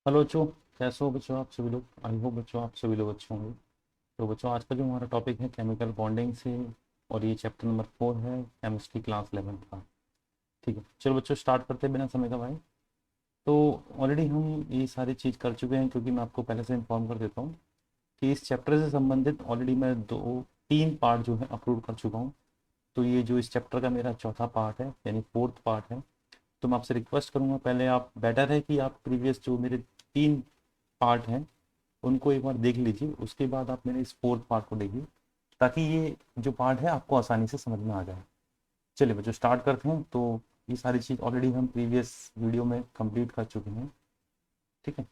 Hello बच्चों। कैसे हो बच्चों आप सभी लोग? आई होप बच्चों आप सभी लोग अच्छे होंगे। तो बच्चों आज का जो हमारा टॉपिक है केमिकल बॉन्डिंग से, और ये चैप्टर नंबर 4 है, केमिस्ट्री क्लास 11th का। ठीक है, चलो बच्चों स्टार्ट करते हैं बिना समय का भाई। तो ऑलरेडी हम ये सारी चीज़ कर चुके हैं, क्योंकि मैं आपको पहले से इन्फॉर्म कर देता हूँ कि इस चैप्टर से संबंधित ऑलरेडी मैं 2-3 पार्ट जो है अपलोड कर चुका हूँ। तो ये जो इस चैप्टर का मेरा चौथा पार्ट है, यानी फोर्थ पार्ट है। तो मैं आपसे रिक्वेस्ट करूंगा, पहले आप बेटर है कि आप प्रीवियस जो मेरे 3 पार्ट हैं उनको एक बार देख लीजिए, उसके बाद आप मेरे इस फोर्थ पार्ट को देखिए, ताकि ये जो पार्ट है आपको आसानी से समझ में आ जाए। चलिए बच्चों स्टार्ट करते हैं। तो ये सारी चीज़ ऑलरेडी हम प्रीवियस वीडियो में कंप्लीट कर चुके हैं। ठीक है,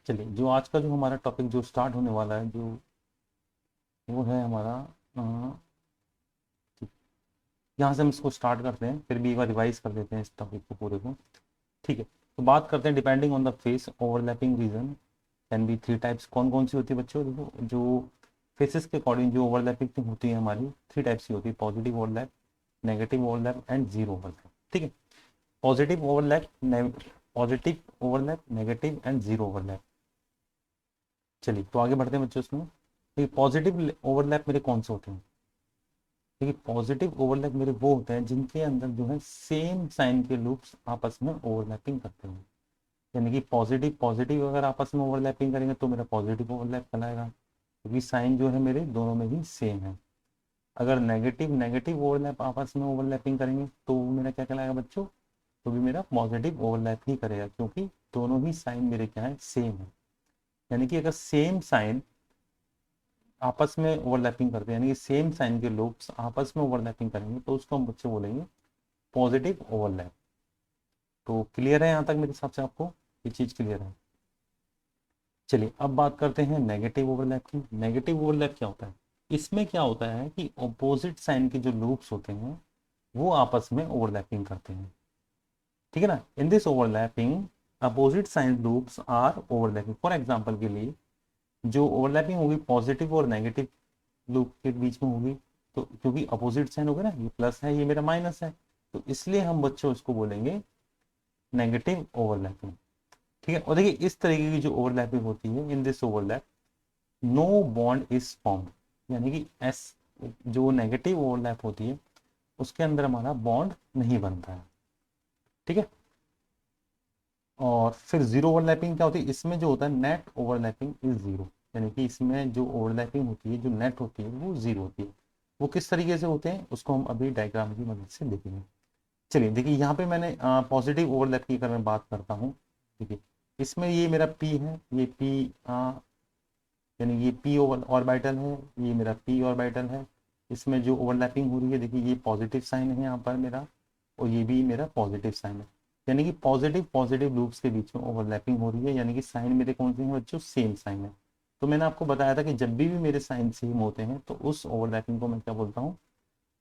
चलिए जो आज का जो हमारा टॉपिक जो स्टार्ट होने वाला है, जो वो है हमारा यहाँ से हम इसको स्टार्ट करते हैं, फिर भी एक बार रिवाइज कर देते हैं इस टॉपिक को पूरे को। ठीक है, तो बात करते हैं depending on the face overlapping region can be 3 types. कौन कौन सी होती है बच्चों? देखो, जो फेसेस के अकॉर्डिंग जो ओवरलैपिंग होती है हमारी 3 टाइप्स की होती है: positive overlap, negative overlap and zero overlap. ठीक है, positive overlap, positive overlap, negative and zero overlap. चलिए तो आगे बढ़ते हैं बच्चों इसमें। देखिए पॉजिटिव ओवरलैप मेरे कौन से होते हैं? देखिए पॉजिटिव ओवरलैप मेरे वो होते हैं जिनके अंदर जो है सेम साइन के लूप्स आपस में ओवरलैपिंग करते हैं। यानी कि पॉजिटिव पॉजिटिव अगर आपस में ओवरलैपिंग करेंगे तो मेरा पॉजिटिव ओवरलैप कहलाएगा, क्योंकि साइन जो है मेरे दोनों में ही सेम है। अगर नेगेटिव नेगेटिव ओवरलैप आपस में ओवरलैपिंग करेंगे तो वो मेरा क्या कहलाएगा बच्चों? तो भी मेरा पॉजिटिव ओवरलैप ही करेगा, क्योंकि दोनों ही साइन मेरे क्या है, सेम है। यानी कि अगर सेम साइन आपस में ओवरलैपिंग करते हैं, यानी कि सेम साइन के लूप्स आपस में ओवरलैपिंग करेंगे, तो उसको हम बच्चे बोलेंगे पॉजिटिव ओवरलैप। तो क्लियर है यहाँ तक मेरे हिसाब से आपको ये चीज़ क्लियर है? चलिए अब बात करते हैं नेगेटिव ओवरलैप की। नेगेटिव ओवरलैप क्या होता है? इसमें क्या होता है कि ऑपोजिट साइन के जो लूप्स होते हैं वो आपस में ओवरलैपिंग करते हैं। ठीक है ना? In this overlapping opposite sign loops are overlapping. For example के लिए जो ओवरलैपिंग होगी पॉजिटिव और नेगेटिव लूप के बीच में होगी, तो क्योंकि अपोजिट साइन होगा ना, ये प्लस है ये मेरा माइनस है, तो इसलिए हम बच्चों इसको बोलेंगे नेगेटिव ओवरलैपिंग। ठीक है, और देखिए इस तरीके की जो ओवरलैपिंग होती है, in this overlap no bond is formed. यानी कि एस जो नेगेटिव ओवरलैप होती है उसके अंदर हमारा बॉन्ड नहीं बनता है। ठीक है, और फिर जीरो ओवरलैपिंग क्या होती है? इसमें जो होता है नेट ओवरलैपिंग इज जीरो। यानी कि इसमें जो ओवरलैपिंग होती है, जो नेट होती है, वो जीरो होती है। वो किस तरीके से होते हैं उसको हम अभी डायग्राम की मदद से देखेंगे। चलिए देखिए यहाँ पे मैंने पॉजिटिव ओवरलैप की अगर मैं बात करता हूँ, देखिए इसमें ये मेरा पी है, ये पी यानी ये पी ओवर ऑर्बिटल है, ये मेरा पी ऑर्बिटल है। इसमें जो ओवरलैपिंग हो रही है, देखिए ये पॉजिटिव साइन है यहाँ पर मेरा, और ये भी मेरा पॉजिटिव साइन है। यानी कि पॉजिटिव पॉजिटिव लूप्स के बीच में ओवरलैपिंग हो रही है, यानी कि साइन मेरे कौन से हैं बच्चों? सेम साइन है। तो मैंने आपको बताया था कि जब भी मेरे साइन सेम होते हैं तो उस ओवरलैपिंग को मैं क्या बोलता हूँ?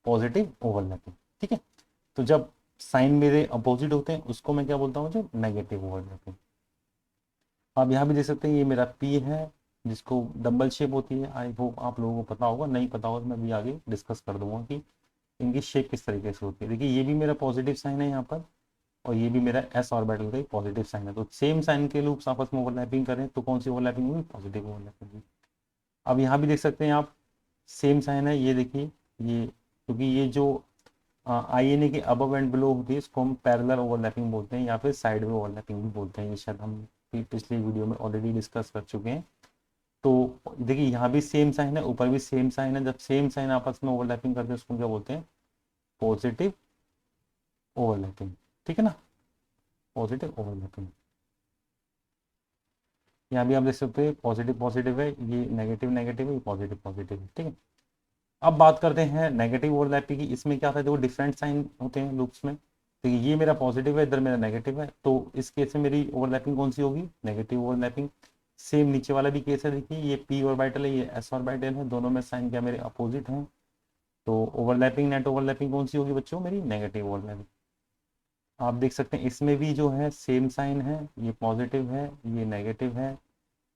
Positive overlapping. ठीक है, तो जब साइन मेरे अपोजिट होते हैं उसको मैं क्या बोलता हूँ? जो नेगेटिव ओवरलैपिंग। आप यहाँ भी देख सकते हैं ये मेरा पी है, जिसको डबल शेप होती है। आई होप आप लोगों को पता होगा, नहीं पता होगा तो मैं भी आगे डिस्कस कर दूंगा कि इनकी शेप किस तरीके से होती है। देखिए ये भी मेरा पॉजिटिव साइन है यहाँ पर, और ये भी मेरा एस ऑर्बिटल का ही पॉजिटिव साइन है। तो सेम साइन के लूप्स आपस में ओवरलैपिंग करें तो कौन सी ओवरलैपिंग होगी? पॉजिटिव ओवरलैपिंग होगी। अब यहाँ भी देख सकते हैं आप, सेम साइन है ये देखिए, ये क्योंकि ये जो आई एन ए के अबव एंड बिलो होती है इसको हम पैरेलल ओवरलैपिंग बोलते हैं, या फिर साइड में ओवरलैपिंग भी बोलते हैं। ये शायद हम पिछले वीडियो में ऑलरेडी डिस्कस कर चुके हैं। तो देखिए यहाँ भी सेम साइन है, ऊपर भी सेम साइन है। जब सेम साइन आपस में ओवरलैपिंग करते हैं उसको क्या बोलते हैं? Positive overlapping. ठीक है ना? Positive overlapping. यहाँ भी आप देख सकते हैं पॉजिटिव पॉजिटिव है, ये नेगेटिव नेगेटिव है, ये पॉजिटिव पॉजिटिव है। ठीक है, अब बात करते हैं नेगेटिव ओवरलैपिंग की। इसमें क्या था? देखो डिफरेंट साइन होते हैं लूप्स में। तो ये मेरा पॉजिटिव है, इधर मेरा नेगेटिव है, तो इस केस में मेरी ओवरलैपिंग कौन सी होगी? Negative overlapping. सेम नीचे वाला भी केस है, देखिए ये पी ऑर्बिटल है, ये एस ऑर्बिटल है, दोनों में साइन क्या मेरे अपोजिट हैं। तो ओवरलैपिंग नेट ओवरलैपिंग कौन सी होगी बच्चों? मेरी नेगेटिव ओवरलैपिंग। आप देख सकते हैं इसमें भी जो है सेम साइन है, ये पॉजिटिव है, ये नेगेटिव है,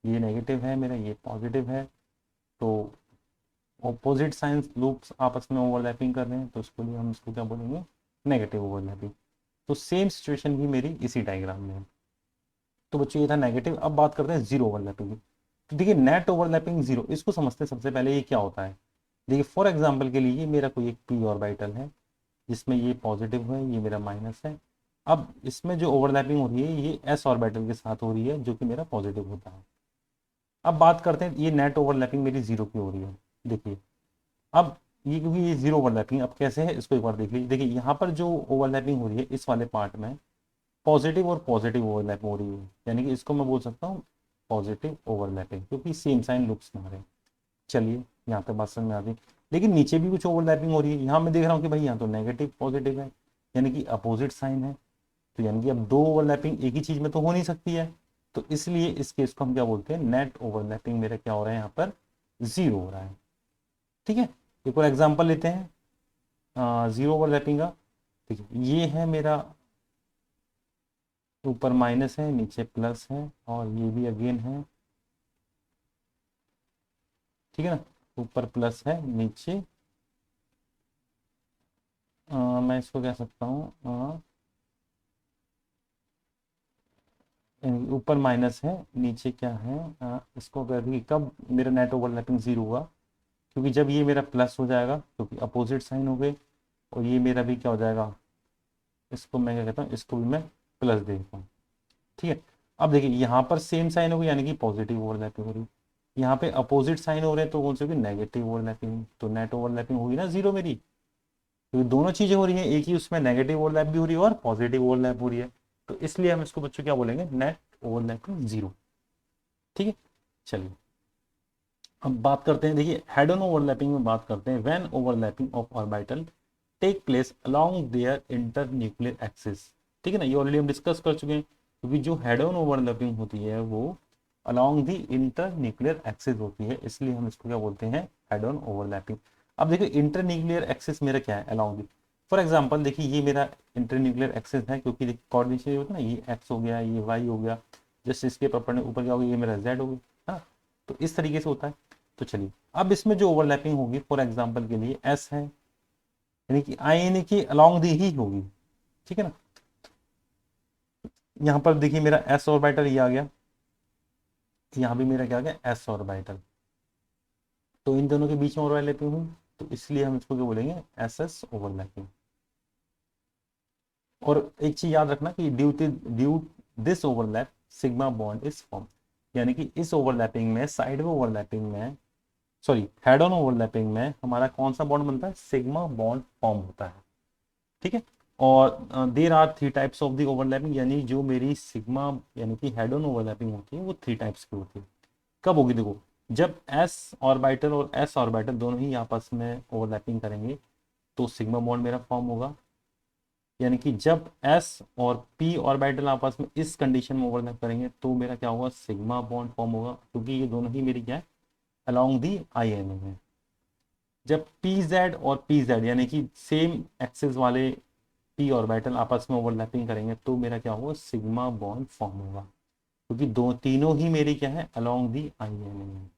ये नेगेटिव है मेरा, ये पॉजिटिव है। तो ऑपोजिट साइंस लूप्स आपस में ओवरलैपिंग कर रहे हैं, तो उसके लिए हम इसको क्या बोलेंगे? Negative overlapping. तो सेम सिचुएशन भी मेरी इसी डायग्राम में है। तो बच्चों ये था नेगेटिव। अब बात करते हैं जीरो ओवरलैपिंग की। तो देखिए नेट ओवरलैपिंग जीरो, इसको समझते हैं सबसे पहले ये क्या होता है। देखिए फॉर एग्जाम्पल के लिए ये मेरा कोई एक पी ऑर्बिटल है जिसमें ये पॉजिटिव है, ये मेरा माइनस है। अब इसमें जो ओवरलैपिंग हो रही है ये एस ऑर्बिटल के साथ हो रही है जो कि मेरा पॉजिटिव होता है। अब बात करते हैं ये नेट ओवरलैपिंग मेरी जीरो की हो रही है। देखिए अब ये क्योंकि ये जीरो ओवरलैपिंग, अब कैसे है इसको एक बार देख लीजिए। देखिए यहाँ पर जो ओवरलैपिंग हो रही है इस वाले पार्ट में पॉजिटिव और पॉजिटिव ओवरलैप हो रही है, यानी कि इसको मैं बोल सकता हूँ पॉजिटिव ओवरलैपिंग, क्योंकि सेम साइन लुक्स ना रहे। चलिए यहाँ तक बात समझ में आ गई। लेकिन नीचे भी कुछ ओवरलैपिंग हो रही है, यहाँ मैं देख रहा हूँ कि भाई यहाँ तो नेगेटिव पॉजिटिव है, यानी कि अपोजिट साइन है। तो यानी कि अब दो ओवरलैपिंग एक ही चीज में तो हो नहीं सकती है। तो इसलिए इस केस को हम क्या बोलते हैं, नेट ओवरलैपिंग मेरा क्या हो रहा है यहाँ पर, जीरो हो रहा है। ठीक है, एक और एग्जांपल लेते हैं जीरो ओवरलैपिंग का। ठीक है, ये है मेरा ऊपर माइनस है नीचे प्लस है और ये भी अगेन है। ठीक है ना, ऊपर प्लस है नीचे मैं इसको कह सकता हूँ ऊपर माइनस है नीचे क्या है, इसको कह दी कब मेरा नेट ओवरलैपिंग जीरो हुआ, क्योंकि जब ये मेरा प्लस हो जाएगा क्योंकि अपोजिट साइन हो गए, और ये मेरा भी क्या हो जाएगा, इसको मैं क्या कहता हूँ, इसको भी मैं प्लस दे देता हूँ। ठीक है, अब देखिए यहाँ पर सेम साइन होगी यानी कि पॉजिटिव ओवरलैपिंग हो रही, यहाँ पे अपोजिट साइन हो रहे हैं तो कौन सी होगी, नेगेटिव ओवरलैपिंग। तो नेट ओवरलैपिंग होगी ना जीरो मेरी, क्योंकि दोनों चीजें हो रही हैं, एक ही उसमें नेगेटिव ओवरलैप भी हो रही है और पॉजिटिव ओवरलैप हो रही है। तो इसलिए हम इसको बच्चों क्या बोलेंगे, नेट ओवरलैपिंग जीरो। ठीक है, चलिए अब बात करते हैं। देखिए हेड ऑन ओवरलैपिंग में बात करते हैं, when overlapping of orbital take place along their inter nuclear axis. ठीक है ना, ये ऑलरेडी हम डिस्कस कर चुके हैं, क्योंकि जो हेड ऑन ओवरलैपिंग होती है वो along the inter nuclear axis होती है, इसलिए हम इसको क्या बोलते हैं, हेड ऑन ओवरलैपिंग। अब देखिए इंटर न्यूक्लियर एक्सिस मेरा क्या है, अलोंग दी। फॉर एग्जाम्पल देखिए ये मेरा इंटर न्यूक्लियर एक्सिस है, क्योंकि कोऑर्डिनेशन होता है ना, ये एक्स हो गया ये वाई हो गया, जस्ट इसके प्रपर ऊपर क्या होगा, ये मेरा जेड हो गया, है ना। तो इस तरीके से होता है। तो चलिए अब इसमें जो ओवरलैपिंग होगी फॉर एग्जांपल के लिए एस है, यानी कि आई एन ए की अलोंग दी ही होगी। ठीक है ना, यहाँ पर देखिए मेरा एस ऑर्बिटल ये आ गया, यहाँ भी मेरा क्या आ गया एस ऑर्बिटल, तो इन दोनों के बीच में ओवरलैपिंग हुई, तो इसलिए हम इसको क्या बोलेंगे, एस एस ओवरलैपिंग। और एक चीज याद रखना कि due this overlap sigma bond is form, यानी कि इस ओवरलैपिंग में साइड में ओवरलैपिंग में सॉरी हेड ऑन ओवरलैपिंग में हमारा कौन सा बॉन्ड बनता है, सिग्मा बॉन्ड फॉर्म होता है। ठीक है, और there are three types of the overlapping, यानी जो मेरी सिग्मा यानी कि हेड ऑन ओवरलैपिंग होती है वो थ्री टाइप्स की होती है। कब होगी, देखो जब एस ऑर्बिटल और एस ऑर्बिटल दोनों ही आपस में ओवरलैपिंग करेंगे तो सिग्मा बॉन्ड मेरा फॉर्म होगा, यानी कि जब एस और पी ऑर्बिटल आपस में इस कंडीशन में ओवरलैप करेंगे तो मेरा क्या होगा, सिग्मा बॉन्ड फॉर्म होगा, क्योंकि ये दोनों ही मेरी क्या है, अलोंग दी आई एन ए है। जब पी जेड और पी जेड यानी कि सेम एक्सिस वाले पी ऑर्बिटल आपस में ओवरलैपिंग करेंगे तो मेरा क्या होगा, सिग्मा बॉन्ड फॉर्म होगा, क्योंकि दो तीनों ही मेरी क्या है, अलोंग दी आई एन ए है।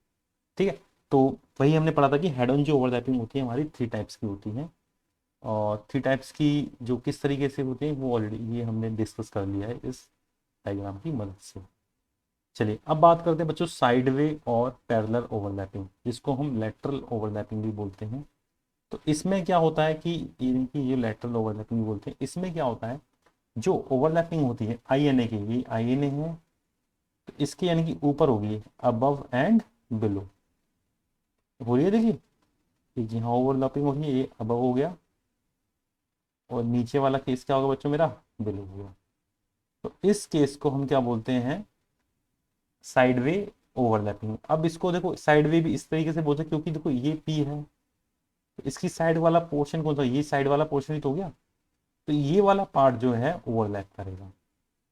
ठीक है, तो वही हमने पढ़ा था कि हेड ऑन जो ओवरलैपिंग होती है हमारी थ्री टाइप्स की होती है, और थ्री टाइप्स की जो किस तरीके से होती है वो ऑलरेडी ये हमने डिस्कस कर लिया है इस डायग्राम की मदद से। चलिए अब बात करते हैं बच्चों साइड वे और पैरेलल ओवरलैपिंग, जिसको हम लेटरल ओवरलैपिंग भी बोलते हैं। तो इसमें क्या होता है कि इनकी ये लेटरल ओवरलैपिंग बोलते हैं, इसमें क्या होता है, जो ओवरलैपिंग होती है आई एन ए की, ये आई एन ए है, तो इसकी यानी कि ऊपर होगी अबव एंड बिलो हो रही है। देखिए ये जहाँ ओवरलैपिंग हो रही है ये अबव हो गया, और नीचे वाला केस क्या होगा बच्चों, मेरा बिलो हो गया। तो इस केस को हम क्या बोलते हैं, साइड वे ओवरलैपिंग। अब इसको देखो साइड वे भी इस तरीके से बोलते हैं, क्योंकि देखो ये पी है, तो इसकी साइड वाला पोर्शन कौन सा, ये साइड वाला पोर्शन ही तो हो गया, तो ये वाला पार्ट जो है ओवरलैप करेगा,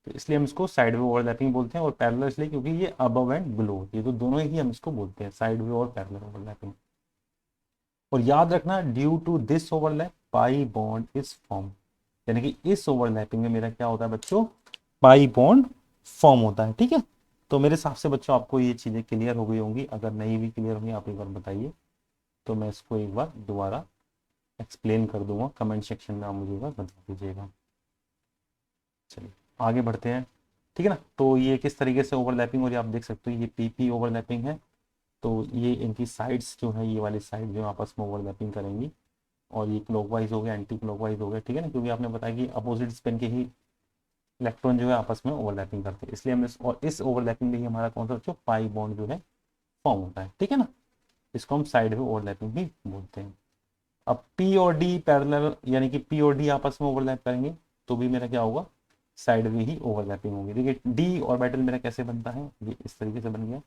तो इसलिए हम इसको साइड वे ओवरलैपिंग बोलते हैं। और पैरेलल इसलिए क्योंकि ये अबव एंड बिलो होती है, तो दोनों ही हम इसको बोलते हैं साइड वे और पैरेलल ओवरलैपिंग। और याद रखना due to this overlap pi bond is form, यानी कि इस ओवरलैपिंग में मेरा क्या होता है बच्चों, पाई बॉन्ड फॉर्म होता है। ठीक है, तो मेरे हिसाब से बच्चों आपको ये चीजें क्लियर हो गई होंगी, अगर नहीं भी क्लियर होंगी आप एक बार बताइए, तो मैं इसको एक बार दोबारा एक्सप्लेन कर दूंगा, कमेंट सेक्शन में आप मुझे एक बार बता दीजिएगा। चलिए आगे बढ़ते हैं। ठीक है ना। तो ये किस तरीके से ओवरलैपिंग हो रही है आप देख सकते हो, ये पी पी ओवरलैपिंग है। तो ये इनकी साइड्स जो है, ये वाली साइड जो आपस में ओवरलैपिंग करेंगी, और ये क्लॉकवाइज हो गया, एंटी क्लॉकवाइज हो गया, ठीक है ना, क्योंकि आपने बताया कि अपोजिट स्पिन के ही इलेक्ट्रॉन जो है आपस में ओवरलैपिंग करते हैं, इसलिए हम इस ओवरलैपिंग में ही हमारा कौन सा बच्चों, पाई बॉन्ड जो है फॉर्म होता है, ठीक है ना। इसको हम साइड में ओवरलैपिंग भी बोलते हैं। अब पी और डी पैरेलल, यानी कि पी और डी आपस में ओवरलैप करेंगे तो भी मेरा क्या होगा, साइड में ही ओवरलैपिंग होगी। देखिए डी ऑर्बिटल मेरा कैसे बनता है, ये इस तरीके से बन गया,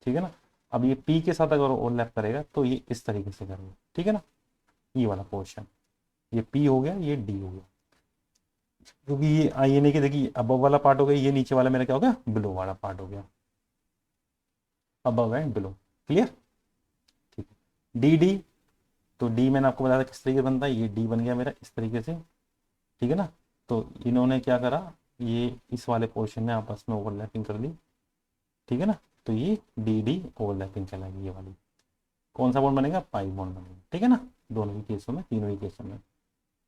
ठीक है ना। अब ये पी के साथ अगर ओवरलैप करेगा तो ये इस तरीके से करेगा, ठीक है ना, ये वाला पोर्शन, ये पी हो गया, ये डी हो गया, क्योंकि ये ये नहीं कि देखिए अबव वाला पार्ट हो गया, ये नीचे वाला मेरा क्या हो गया, बिलो वाला पार्ट हो गया, अबव एंड बिलो, क्लियर, ठीक है। डी डी, तो डी मैंने आपको बताया था किस तरीके से बनता है, ये डी बन गया मेरा इस तरीके से, ठीक है ना। तो इन्होंने क्या करा, ये इस वाले पोर्शन में आपस में ओवरलैपिंग कर दी, ठीक है ना। तो ये डी डी ओवरलैपिंग कहलाएगी ये वाली। कौन सा बॉन्ड बनेगा, पाई बॉन्ड बनेगा, ठीक है ना, दोनों ही केसों में, तीनों ही केसों में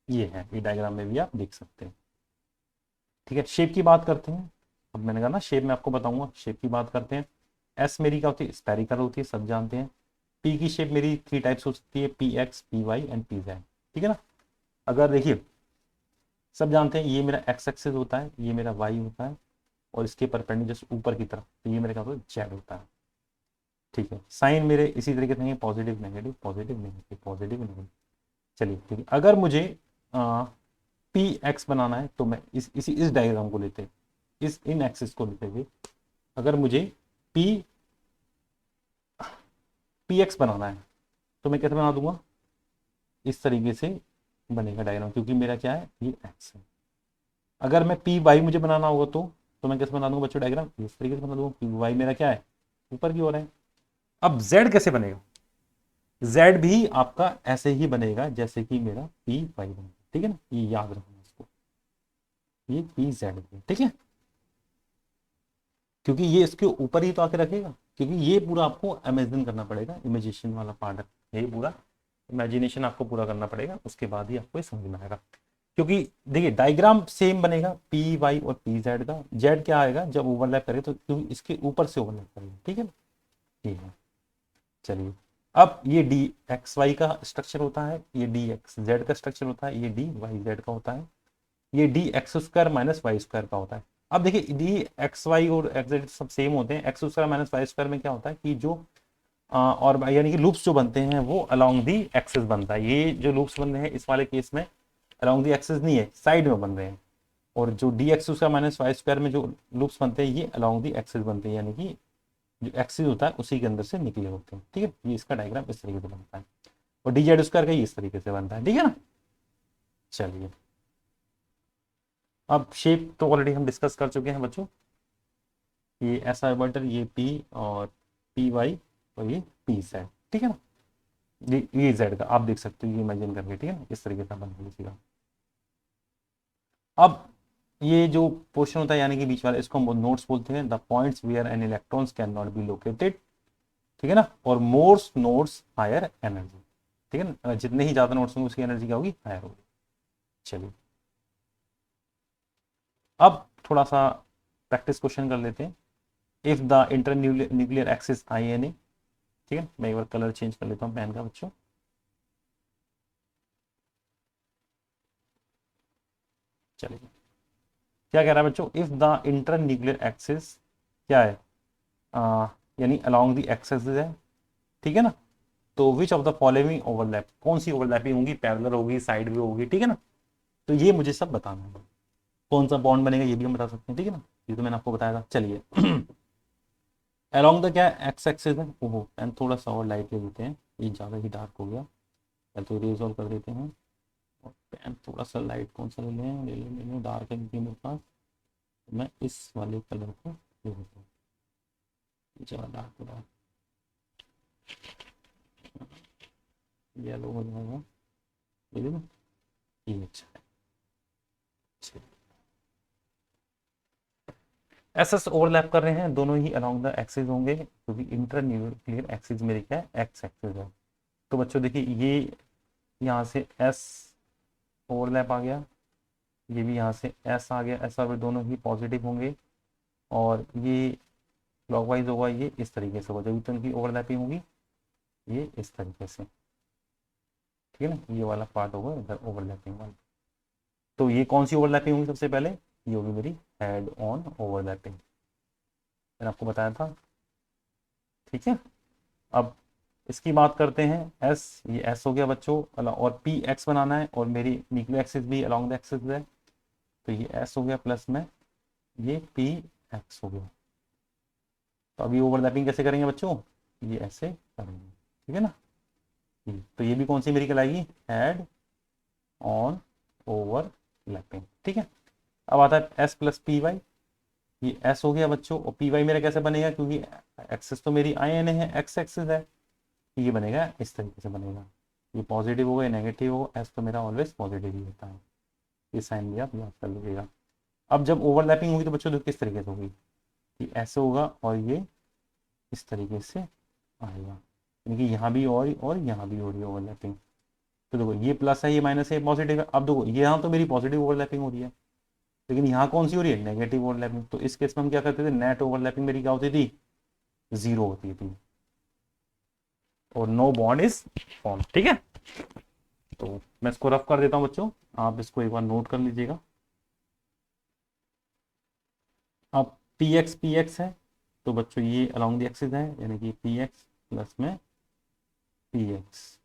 ये है, ये डायग्राम में भी आप देख सकते हैं, ठीक है। शेप की बात करते हैं, अब मैंने कहा ना शेप में आपको बताऊंगा, शेप की बात करते हैं। एस मेरी क्या होती है, स्पेरिकल होती है, सब जानते हैं। पी की शेप मेरी 3 टाइप्स हो सकती है, p x, p y and p z, ठीक है ना। अगर देखिए सब जानते हैं, ये मेरा एक्स एक्सिस होता है, ये मेरा वाई होता है, और इसके परपेंडिकुलर जस्ट ऊपर की तरफ, तो ये मेरा क्या होता है, जेड होता है, ठीक है। साइन मेरे इसी तरीके से नहीं है, positive negative, positive negative, positive negative. चलिए ठीक है, अगर मुझे पी एक्स बनाना है तो मैं इस डायग्राम को लेते, इस इन एक्सिस को लेते हुए अगर मुझे पी पी एक्स बनाना है तो मैं कैसे बना दूंगा, इस तरीके से बनेगा डायग्राम, क्योंकि मेरा क्या है, ये एक्स है। अगर मैं पी वाई मुझे बनाना होगा तो मैं कैसे बना दूंगा बच्चों डायग्राम, इस तरीके से बना दूंगा, पी वाई मेरा क्या है, ऊपर की ओर है। अब जेड कैसे बनेगा, जेड भी आपका ऐसे ही बनेगा जैसे कि मेरा पी वाई बनेगा, ठीक है ना, ये याद रखना इसको, ये पी जेड, ठीक है, क्योंकि ये इसके ऊपर ही तो आके रखेगा, क्योंकि ये पूरा आपको इमेजिन करना पड़ेगा, इमेजिनेशन वाला पार्ट है, ये पूरा इमेजिनेशन आपको पूरा करना पड़ेगा, उसके बाद ही आपको ये समझ में आएगा। क्योंकि देखिए डायग्राम सेम बनेगा पी वाई और पी जेड का, जेड क्या आएगा जब ओवरलैप करेगा तो, क्योंकि इसके ऊपर से ओवरलैप करेगा, ठीक है ना, ये है। चलिए अब ये डी एक्स वाई का स्ट्रक्चर होता है, ये डी एक्स जेड का स्ट्रक्चर होता है, ये डी वाई जेड का होता है, ये d x square minus y square का होता है। अब देखिए डी एक्स वाई और एक्स जेड सब सेम होते हैं, x square minus y square में क्या होता है कि जो और यानी कि लूप्स जो बनते हैं वो अलोंग दी एक्सिस बनता है, ये जो लूप्स बन रहे हैं इस वाले केस में अलोंग दी एक्सिस नहीं है, साइड में बन रहे हैं, और जो d x square minus y square में जो लूप्स बनते हैं ये अलोंग दी एक्सिस बनते हैं, यानी कि जो एक्सिस होता है उसी के अंदर से निकले होते हैं, ठीक है। ये इसका डायग्राम इस तरीके से बनता है, और डी जेड स्क्वायर का इस तरीके से बनता है, ठीक है ना। चलिए अब शेप तो ऑलरेडी हम डिस्कस कर चुके हैं बच्चों, ये एस ऑर्बिटल, ये पी और पी वाई और ये पी जेड, ठीक है ना, ये जेड का आप देख सकते हो, ये इमेजिन करके, ठीक है ना, इस तरीके का बन लीजिएगा। अब ये जो पोर्शन होता है यानी कि बीच वाला, इसको हम नोट्स बोलते हैं, the points where an electrons can not be located, ठीक है ना, और मोर्स नोट्स हायर एनर्जी, ठीक है ना, जितने ही ज्यादा नोट्स होंगे उसकी एनर्जी क्या होगी, हायर होगी। चलिए अब थोड़ा सा प्रैक्टिस क्वेश्चन कर लेते हैं। If the inter nuclear axis I N A, ठीक है, मैं एक बार कलर चेंज कर लेता हूँ पेन का बच्चों। चलिए क्या कह रहा है बच्चों, if the inter nuclear axis क्या है, यानी अलोंग द एक्सिस है, ठीक है ना, तो which of the following overlap, कौन सी ओवरलैपिंग होगी, पैरेलल होगी, साइड भी होगी, ठीक है ना, तो ये मुझे सब बताना है। कौन सा बॉन्ड बनेगा ये भी हम बता सकते हैं, ठीक है ना, ये तो मैंने आपको बताया था। चलिए अलोंग द क्या एक्स एक्सिस है, ओहो पेन थोड़ा सा और लाइट ले लेते हैं, ये ज़्यादा ही डार्क हो गया, या तो इरेज ऑल कर देते हैं, और पेन थोड़ा सा लाइट कौन सा ले लें, ले लें डार्क है क्योंकि मेरे पास, तो मैं इस वाले कलर को ले लेता हूँ, ज़्यादा डार्क हो रहा है, येलो हो जाएगा, ये देखो ये अच्छा है। एस एस ओवरलैप कर रहे हैं, दोनों ही अलोंग द एक्सिस होंगे, क्योंकि इंटर न्यूक्लियर एक्सिस मेरी क्या है, एक्स एक्सिस है। तो बच्चों देखिए ये यहाँ से एस ओवरलैप आ गया, ये भी यहाँ से एस आ गया, एस और दोनों ही पॉजिटिव होंगे, और ये क्लॉकवाइज होगा, ये इस तरीके से होगा, जब तो इनकी ओवरलैपिंग होगी ये इस तरीके से, ठीक है ना, ये वाला पार्ट होगा इधर ओवरलैपिंग वाला। तो ये कौन सी ओवरलैपिंग होगी सबसे पहले, ये होगी मेरी हेड ऑन ओवरलैपिंग, मैंने आपको बताया था, ठीक है। अब इसकी बात करते हैं, एस, ये एस हो गया बच्चों, और पी एक्स बनाना है, और मेरी न्यूक्लियर एक्सिस भी अलॉन्ग द एक्सिस है, तो ये एस हो गया प्लस में ये पी एक्स हो गया। तो अभी ओवरलैपिंग कैसे करेंगे बच्चों, ये ऐसे करेंगे, ठीक है ना। तो ये भी कौन सी मेरी कहलाएगी, हेड ऑन ओवरलैपिंग, ठीक है। अब आता है एस प्लस पी वाई, ये एस हो गया बच्चों, और पी वाई मेरा कैसे बनेगा, क्योंकि एक्सिस तो मेरी आई एन है, एक्स एक्सिस है, ये बनेगा इस तरीके से बनेगा, ये पॉजिटिव होगा, ये नेगेटिव होगा, एस तो मेरा ऑलवेज पॉजिटिव ही होता है, ये साइन भी आप याद कर लीजिएगा। अब जब ओवरलैपिंग होगी तो बच्चों देखो किस तरीके से होगी, कि ऐसे होगा और ये इस तरीके से आएगा, यानी कि यहाँ भी और यहाँ भी हो रही है ओवरलैपिंग। तो देखो ये प्लस है, ये माइनस है, पॉजिटिव है, अब देखो ये यहाँ तो मेरी पॉजिटिव ओवरलैपिंग हो रही है, लेकिन यहाँ कौन सी हो रही है, नेगेटिव ओवरलैपिंग। तो इस केस में हम क्या करते थे, नेट ओवरलैपिंग मेरी क्या होती थी, जीरो होती थी, और नो बॉन्ड इज फॉर्म, ठीक है। तो मैं इसको रफ कर देता हूँ बच्चों, आप इसको एक बार नोट कर लीजिएगा। अब पी एक्स है, तो बच्चों ये अलॉन्ग द एक्सिस है, यानी कि पी एक्स प्लस में पी एक्स,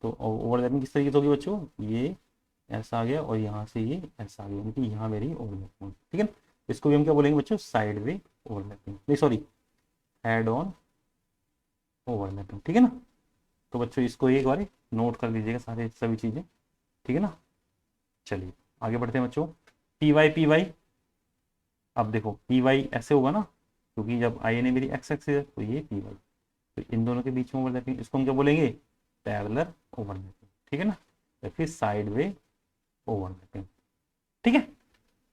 तो ओवरलैपिंग किस तरीके से होगी बच्चों, ये ऐसा आ गया और यहाँ से ये ऐसा आ गया, यानी कि यहाँ मेरी ओवरलैपिंग, ठीक है। इसको भी हम क्या बोलेंगे बच्चों, साइड वे ओवरलैपिंग, नहीं सॉरी, हेड ऑन ओवरलैपिंग, ठीक है ना। तो बच्चों इसको एक बार नोट कर लीजिएगा सारे सभी चीज़ें, ठीक है ना। चलिए आगे बढ़ते हैं बच्चों, पी वाई, अब देखो पी वाई ऐसे होगा ना, क्योंकि जब आई एन ए मेरी एक्स एक्सिस है, तो ये पी वाई, तो इन दोनों के बीच में ओवरलैपिंग, इसको हम क्या बोलेंगे, पैरेलल ओवरलैपिंग, ठीक है ना, या फिर साइड वे ओवरलैपिंग, ठीक है।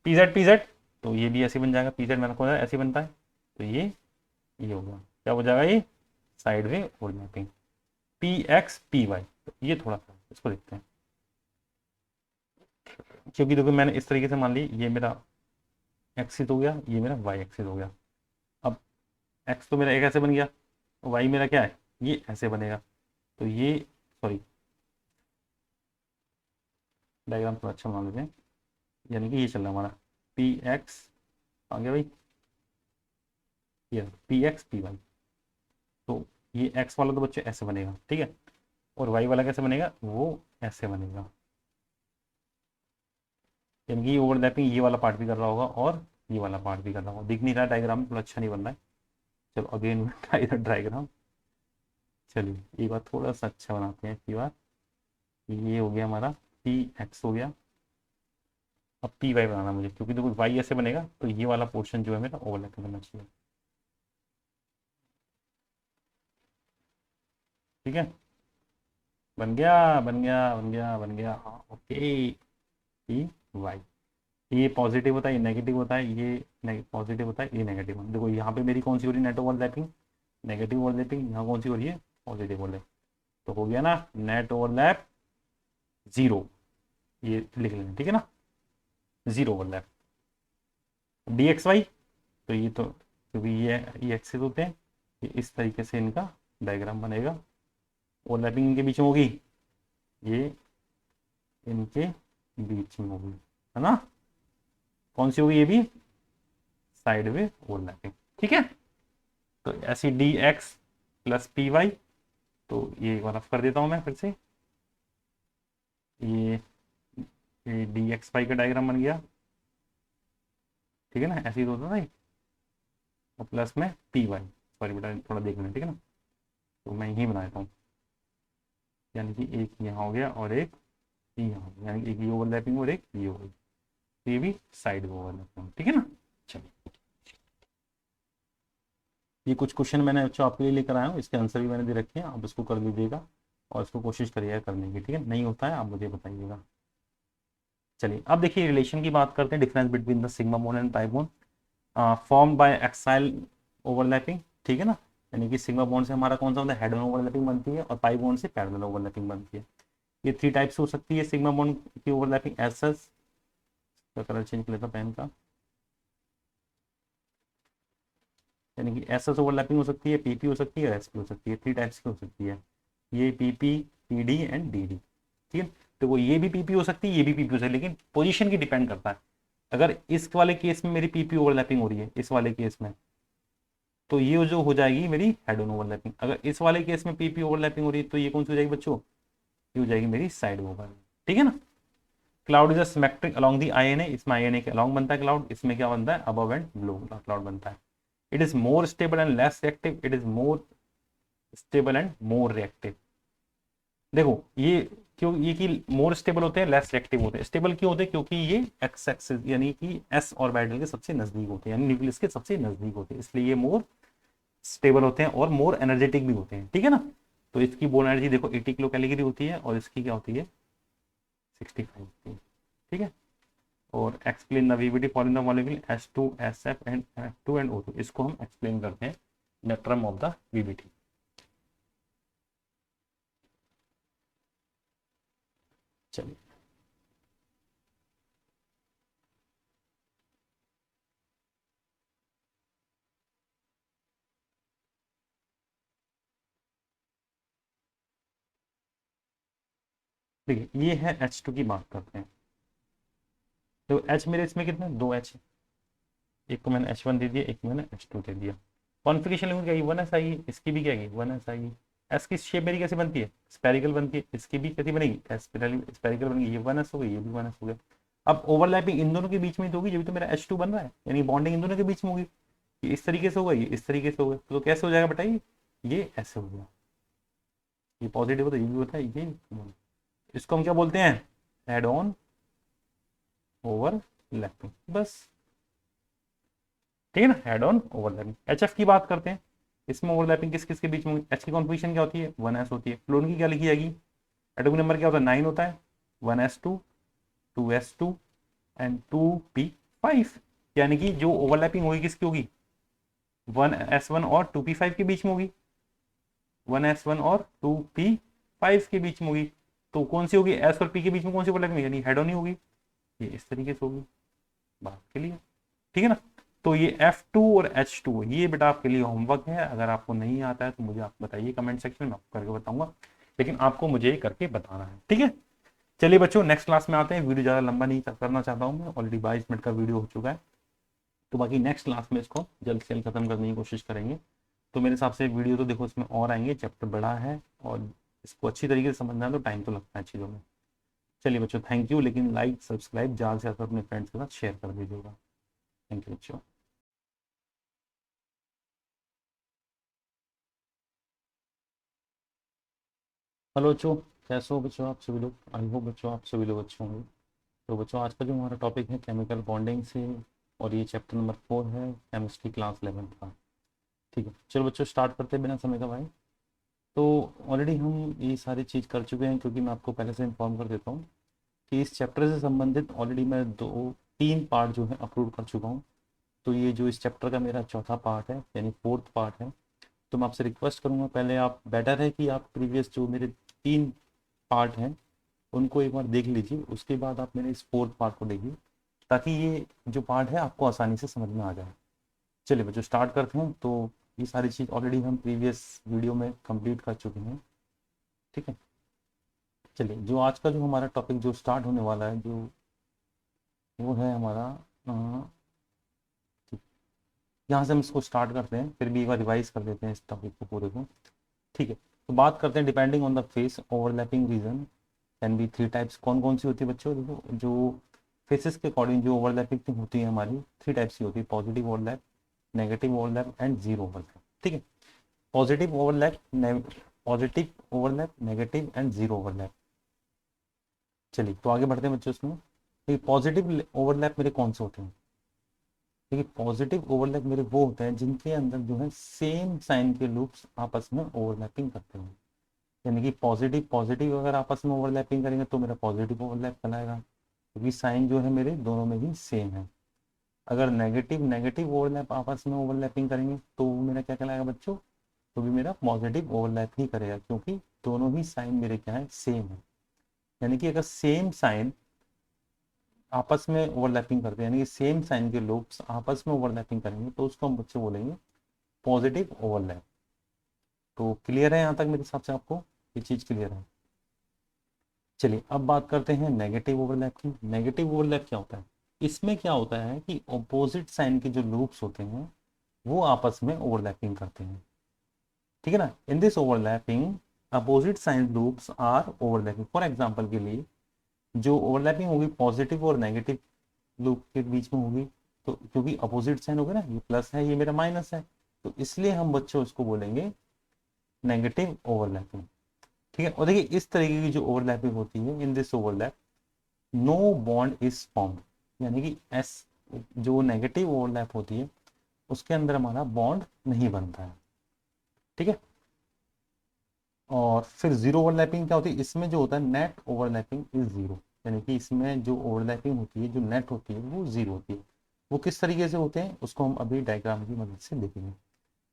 पी जेड, तो ये भी ऐसे बन जाएगा, पी जेड मैंने कहा ऐसे बनता है, तो ये होगा क्या हो जाएगा, ये side way overlapping. P x p y, तो ये थोड़ा सा इसको देखते हैं, क्योंकि देखो मैंने इस तरीके से मान ली, ये मेरा एक्सिस हो गया, ये मेरा वाई एक्सिस हो गया। अब एक्स तो मेरा एक ऐसे बन गया, वाई मेरा क्या है, ये ऐसे बनेगा, तो ये सॉरी डायग्राम थोड़ा अच्छा बना लेते हैं, यानी कि ये चल रहा है हमारा पी एक्स आ गया भाई, ये पी एक्स पी वाई, तो ये एक्स वाला तो बच्चे ऐसे बनेगा, ठीक है, और वाई वाला कैसे बनेगा, वो ऐसे बनेगा, यानी कि ओवरलैपिंग ये वाला पार्ट भी कर रहा होगा और ये वाला पार्ट भी कर रहा होगा, दिख नहीं रहा डायग्राम, थोड़ा अच्छा नहीं बन रहा है। चलो अगेन डायग्राम, चलिए एक बार थोड़ा सा अच्छा बनाते हैं इसकी बार, ये हो गया हमारा पी एक्स हो गया, अब पी वाई बनाना मुझे, क्योंकि देखो वाई ऐसे बनेगा, तो ये वाला पोर्शन जो है मेरा ओवरलैप करना चाहिए, ठीक है, बन गया बन गया बन गया बन गया, हाँ ओके। पी वाई, ये पॉजिटिव होता है, ये नेगेटिव होता है, ये पॉजिटिव होता है, ये नेगेटिव होता है। देखो यहाँ पे मेरी कौन सी हो रही है, नेट ओवरलैपिंग, नेगेटिव ओवरलैपिंग, यहाँ कौन सी हो रही है, पॉजिटिव ओवरलैप, तो हो गया ना नेट ओवरलैप जीरो, ये लिख लेना, ठीक है ना, zero overlap. D x y, तो ये तो क्योंकि ये एक्सिस होते हैं, ये इस तरीके से इनका डायग्राम बनेगा, ओवरलैपिंग इनके बीच में होगी, ये इनके बीच में होगी, है ना, कौन सी होगी, ये भी साइड वे ओवरलैपिंग, ठीक है। तो ऐसी d x plus p y, तो ये एक बार रफ कर देता हूं मैं फिर से, ये डी एक्स वाई का डायग्राम बन गया, ठीक है ना, ऐसे ही तो होता था ये, और प्लस में पी वाई, सॉरी बेटा थोड़ा देख लें, ठीक है ना, तो मैं यही बना देता हूँ, यानी कि एक यहाँ हो गया और एक यहाँ हो गया, यानी कि एक ये ओवरलैपिंग और एक ये हो गई, तो ये भी साइड ओवरलैपिंग, ठीक है ना। चलिए ये कुछ क्वेश्चन मैंने बच्चों आपके लिए लेकर आया हूँ, इसके आंसर भी मैंने दे रखे हैं, आप इसको कर लीजिएगा और इसको कोशिश करिएगा करने की, ठीक है, नहीं होता है आप मुझे बताइएगा। चलिए अब देखिए रिलेशन की बात करते हैं, difference between the sigma bond and pi bond form by axial overlapping, ठीक है ना, यानी कि सिग्मा बॉन्ड से हमारा कौन सा होता है, हेड ऑन ओवरलैपिंग बनती है, और पाई बॉन्ड से पैरेलल ओवरलैपिंग बनती है। ये थ्री टाइप्स हो सकती है सिग्मा बॉन्ड की ओवरलैपिंग, एस एस तो कलर चेंज कर लेता पेन का। यानी कि एस एस ओवरलैपिंग हो सकती है, पीपी हो सकती है, एसपी हो सकती है, 3 टाइप्स की हो सकती है, ये पीपी, पीडी एंड डीडी। ठीक है, तो वो ये भी पीपी हो सकती है, ये भी पीपी हो सकती है, लेकिन पोजीशन की डिपेंड करता है। अगर इस वाले केस में मेरी पीपी ओवरलैपिंग हो रही है, इस वाले केस में, तो ये जो हो जाएगी मेरी हेड ऑन ओवरलैपिंग। अगर इस वाले केस में पीपी ओवरलैपिंग हो रही है, तो ये कौन सी हो जाएगी बच्चों, ये हो जाएगी मेरी साइड ओवरलैपिंग। ठीक है ना। Cloud is a symmetric along the INA, इसमें आईएनए के अलोंग बनता है क्लाउड, इसमें क्या बनता है, अबव एंड बिलो क्लाउड बनता है। It is more stable and less reactive, it is more stable and more reactive. देखो ये क्यों, ये कि मोर स्टेबल होते हैं, लेस रिएक्टिव होते हैं। स्टेबल क्यों होते हैं, क्योंकि ये एक्स एक्सिस यानी कि एस ऑर्बिटल के सबसे नजदीक होते हैं, यानी न्यूक्लियस के सबसे नजदीक होते हैं, इसलिए ये मोर स्टेबल होते हैं और मोर एनर्जेटिक भी होते हैं। ठीक है ना। तो इसकी बोन एनर्जी देखो 80 किलो कैलोरी होती है, और इसकी क्या होती है 65 होती है। ठीक है। और explain the VVT for in the molecule H2 SF and F2 and O2, इसको हम एक्सप्लेन करते हैं in term of the VVT. चलिए, देखिए ये है H2 की बात करते हैं। तो H मेरे इसमें कितने, 2 H, एक को मैंने H1 दे दिया, एक को मैंने H2 दे दिया। कॉन्फ़िगरेशन लिखूंगा क्या, 1s आएगी, इसकी भी क्या आएगी 1s आएगी। एस की शेप मेरी कैसे बनती है, स्पेरिकल बनती है, इसकी भी कैसी बनेगी स्पेरिकल बनेगी, ये 1s हो गई, ये भी 1s हो गया। अब ओवरलैपिंग इन दोनों के बीच में तो होगी, जब तो मेरा H2 बन रहा है, यानी बॉन्डिंग इन दोनों के बीच में होगी। ये इस तरीके से होगा, ये इस तरीके से होगा, तो कैसे हो जाएगा बताइए, ये ऐसे हो गया, ये पॉजिटिव होता है, ये भी होता है, ये। इसको हम क्या बोलते हैं, हेड ऑन ओवरलैपिंग, बस। ठीक है ना, हेड ऑन ओवरलैपिंग। एच की बात करते हैं, इसमें ओवरलैपिंग किस किस के बीच में होगी, एच की कॉन्फिगरेशन क्या होती है 1s होती है, फ्लोरीन की क्या लिखी जाएगी, एटॉमिक नंबर क्या होता है 9 होता है, 1s2, 2s2 एंड 2p5। यानी कि जो ओवरलैपिंग होगी किसकी होगी, 1s1 और 2p5 के बीच में होगी, 1s1 और 2p5 के बीच में होगी। तो कौन सी होगी, एस और पी के बीच में कौन सी ओवरलैपिंग, यानी हेड ऑन ही होगी, ये इस तरीके से होगी, बात के लिए। ठीक है ना। तो ये F2 और H2 ये बेटा आपके लिए होमवर्क है, अगर आपको नहीं आता है तो मुझे आप बताइए कमेंट सेक्शन में, आपको करके बताऊंगा, लेकिन आपको मुझे ही करके बताना है। ठीक है। चलिए बच्चों, नेक्स्ट क्लास में आते हैं। वीडियो ज़्यादा लंबा नहीं करना चाहता हूँ मैं, ऑलरेडी 22 मिनट का वीडियो हो चुका है, तो बाकी नेक्स्ट क्लास में इसको जल्द से जल्द खत्म करने की कोशिश करेंगे। तो मेरे हिसाब से वीडियो तो देखो इसमें और आएंगे, चैप्टर बड़ा है और इसको अच्छी तरीके से समझना है तो टाइम तो लगता है चीज़ों में। चलिए बच्चों, थैंक यू, लेकिन लाइक सब्सक्राइब ज़्यादा से ज़्यादा अपने फ्रेंड्स के साथ शेयर कर दीजिएगा। थैंक यू बच्चों। हेलो बच्चों, कैसे हो बच्चों आप सभी लोग, आई होप बच्चों आप सभी लोग अच्छे होंगे। तो बच्चों आज का जो हमारा टॉपिक है केमिकल बॉन्डिंग से, और ये चैप्टर नंबर 4 है, केमिस्ट्री क्लास 11 का। ठीक है, चलो बच्चों स्टार्ट करते हैं बिना समय का भाई। तो ऑलरेडी हम ये सारी चीज़ कर चुके हैं, क्योंकि मैं आपको पहले से इन्फॉर्म कर देता हूँ कि इस चैप्टर से संबंधित ऑलरेडी मैं 2-3 पार्ट जो है अपलोड कर चुका हूँ। तो ये जो इस चैप्टर का मेरा चौथा पार्ट है, यानी 4th पार्ट है। तो मैं आपसे रिक्वेस्ट करूँगा, पहले आप, बेटर है कि आप प्रीवियस जो मेरे 3 पार्ट हैं उनको एक बार देख लीजिए, उसके बाद आप मेरे इस 4th पार्ट को देखिए, ताकि ये जो पार्ट है आपको आसानी से समझ में आ जाए। चलिए बच्चों स्टार्ट करते हैं। तो ये सारी चीज़ ऑलरेडी हम प्रीवियस वीडियो में कंप्लीट कर चुके हैं। ठीक है। चलिए, जो आज का जो हमारा टॉपिक जो स्टार्ट होने वाला है, जो वो है हमारा, यहाँ से हम इसको स्टार्ट करते हैं, फिर भी एक बार रिवाइज कर देते हैं इस टॉपिक को पूरे को। ठीक है, तो बात करते हैं depending on the face overlapping region can be 3 types. कौन कौन सी होती है बच्चों, देखो जो फेसेस के अकॉर्डिंग जो ओवरलैपिंग होती है हमारी, 3 टाइप्स की होती है, positive overlap, negative overlap and zero overlap. ठीक है, positive overlap, positive overlap, negative and zero overlap. चलिए तो आगे बढ़ते हैं बच्चों इसमें। देखिए पॉजिटिव ओवरलैप मेरे कौन से होते हैं, देखिए पॉजिटिव ओवरलैप मेरे वो होते हैं जिनके अंदर जो है सेम साइन के लूप्स आपस में ओवरलैपिंग करते हैं। यानी कि पॉजिटिव पॉजिटिव अगर आपस में ओवरलैपिंग करेंगे तो मेरा पॉजिटिव ओवरलैप कहलाएगा, क्योंकि साइन जो है मेरे दोनों में ही सेम है। अगर नेगेटिव नेगेटिव ओवरलैप आपस में ओवरलैपिंग करेंगे तो वो मेरा क्या कहलाएगा बच्चों, तो भी मेरा पॉजिटिव ओवरलैप ही करेगा, क्योंकि दोनों ही साइन मेरे क्या है सेम है। यानी कि अगर सेम साइन आपस में ओवरलैपिंग करते हैं, यानी कि सेम साइन के लूप्स आपस में ओवरलैपिंग करेंगे तो उसको हम बच्चे बोलेंगे पॉजिटिव ओवरलैप। तो क्लियर है यहाँ तक मेरे हिसाब से आपको ये चीज़ क्लियर है। चलिए अब बात करते हैं नेगेटिव ओवरलैप की। नेगेटिव ओवरलैप क्या होता है? इसमें क्या होता है कि ऑपोजिट साइन के जो लूप्स होते हैं वो आपस में ओवरलैपिंग करते हैं, ठीक है ना। In this overlapping opposite sign loops are overlapping. For example के लिए जो ओवरलैपिंग होगी पॉजिटिव और नेगेटिव लूप के बीच में होगी, तो क्योंकि अपोजिट साइन होगा ना, ये प्लस है ये मेरा माइनस है, तो इसलिए हम बच्चों इसको बोलेंगे नेगेटिव ओवरलैपिंग, ठीक है। और देखिए इस तरीके की जो ओवरलैपिंग होती है, in this overlap no bond is formed, यानी कि एस जो नेगेटिव ओवरलैप होती है उसके अंदर हमारा बॉन्ड नहीं बनता है, ठीक है। और फिर जीरो ओवरलैपिंग क्या होती है? इसमें जो होता है नेट ओवरलैपिंग इज जीरो, यानी कि इसमें जो ओवरलैपिंग होती है, जो नेट होती है वो जीरो होती है। वो किस तरीके से होते हैं उसको हम अभी डायग्राम की मदद से देखेंगे।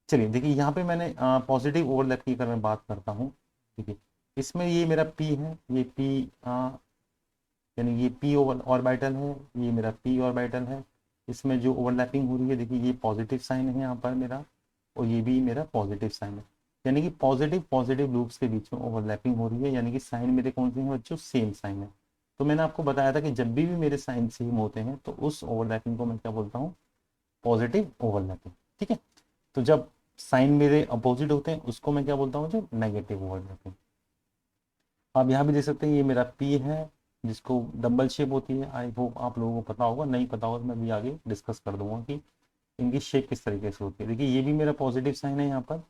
चलिए देखिए यहाँ पे मैंने पॉजिटिव ओवरलैप की अगर मैं बात करता हूँ, देखिए इसमें ये मेरा पी है, ये पी यानी ये पी ऑर्बिटल है, ये मेरा पी ऑर्बिटल है। इसमें जो ओवरलैपिंग हो रही है देखिए ये पॉजिटिव साइन है यहाँ पर मेरा, और ये भी मेरा पॉजिटिव साइन है, यानी कि पॉजिटिव पॉजिटिव लूप्स के बीच में ओवरलैपिंग हो रही है, यानी कि साइन मेरे कौन से हैं बच्चों? सेम साइन है। तो मैंने आपको बताया था कि जब भी मेरे साइन सेम होते हैं तो उस ओवरलैपिंग को मैं क्या बोलता हूँ? पॉजिटिव ओवरलैपिंग, ठीक है। तो जब साइन मेरे अपोजिट होते हैं उसको मैं क्या बोलता हूँ? जो नेगेटिव ओवरलैपिंग। आप यहाँ भी देख सकते हैं ये मेरा पी है जिसको डबल शेप होती है, आई होप आप लोगों को पता होगा, नहीं पता होगा तो मैं भी आगे डिस्कस कर दूंगा कि इनकी शेप किस तरीके से होती है। देखिए ये भी मेरा पॉजिटिव साइन है यहाँ पर,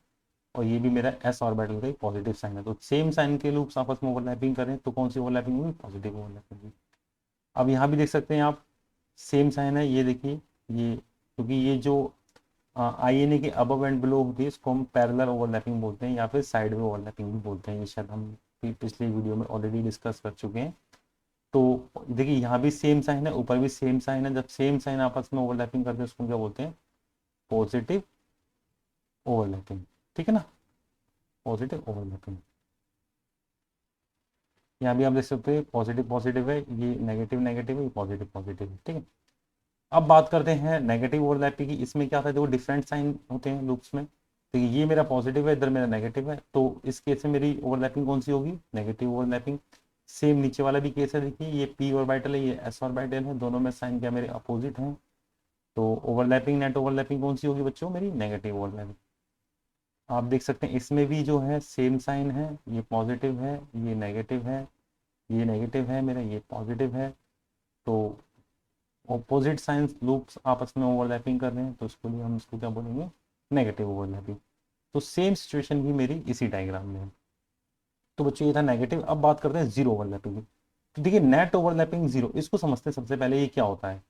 और ये भी मेरा एस ऑर्बिटल का एक पॉजिटिव साइन है। तो सेम साइन के लूप्स आपस में ओवरलैपिंग करें तो कौन सी ओवरलैपिंग होगी? पॉजिटिव ओवरलैपिंग होगी। अब यहाँ भी देख सकते हैं आप सेम साइन है, ये देखिए ये, क्योंकि ये जो आई एन ए के अबव एंड बिलो होती है इसको हम पैरेलल ओवरलैपिंग बोलते हैं या फिर साइड में ओवरलैपिंग भी बोलते हैं, ये शायद हम पिछले वीडियो में ऑलरेडी डिस्कस कर चुके हैं। तो देखिए यहाँ भी सेम साइन है, ऊपर भी सेम साइन है, जब सेम साइन आपस में ओवरलैपिंग करते हैं उसको क्या बोलते हैं? पॉजिटिव ओवरलैपिंग, ठीक है ना, पॉजिटिव ओवरलैपिंग। यहाँ भी आप देख सकते हैं पॉजिटिव पॉजिटिव है, ये नेगेटिव नेगेटिव है, ये पॉजिटिव पॉजिटिव है, ठीक है। अब बात करते हैं नेगेटिव ओवरलैपिंग की। इसमें क्या था, जो डिफरेंट साइन होते हैं लूप्स में, तो ये मेरा पॉजिटिव है, इधर मेरा नेगेटिव है, तो इस केस में मेरी ओवरलैपिंग कौन सी होगी? Negative overlapping. सेम नीचे वाला भी केस है, देखिए ये पी ऑर्बिटल है, ये एस ऑर्बिटल है, दोनों में साइन क्या मेरे अपोजिट हैं, तो ओवरलैपिंग नेट ओवरलैपिंग कौन सी होगी बच्चों? मेरी नेगेटिव ओवरलैपिंग। आप देख सकते हैं इसमें भी जो है सेम साइन है, ये पॉजिटिव है, ये नेगेटिव है, ये नेगेटिव है मेरा, ये पॉजिटिव है। तो ऑपोजिट साइंस लूप्स आपस में ओवरलैपिंग कर रहे हैं तो इसको लिए हम इसको क्या बोलेंगे? Negative overlapping. तो सेम सिचुएशन भी मेरी इसी डायग्राम में है। तो बच्चों ये था नेगेटिव। अब बात करते हैं जीरो ओवरलैपिंग की। तो देखिए नेट ओवरलैपिंग जीरो, इसको समझते हैं सबसे पहले ये क्या होता है।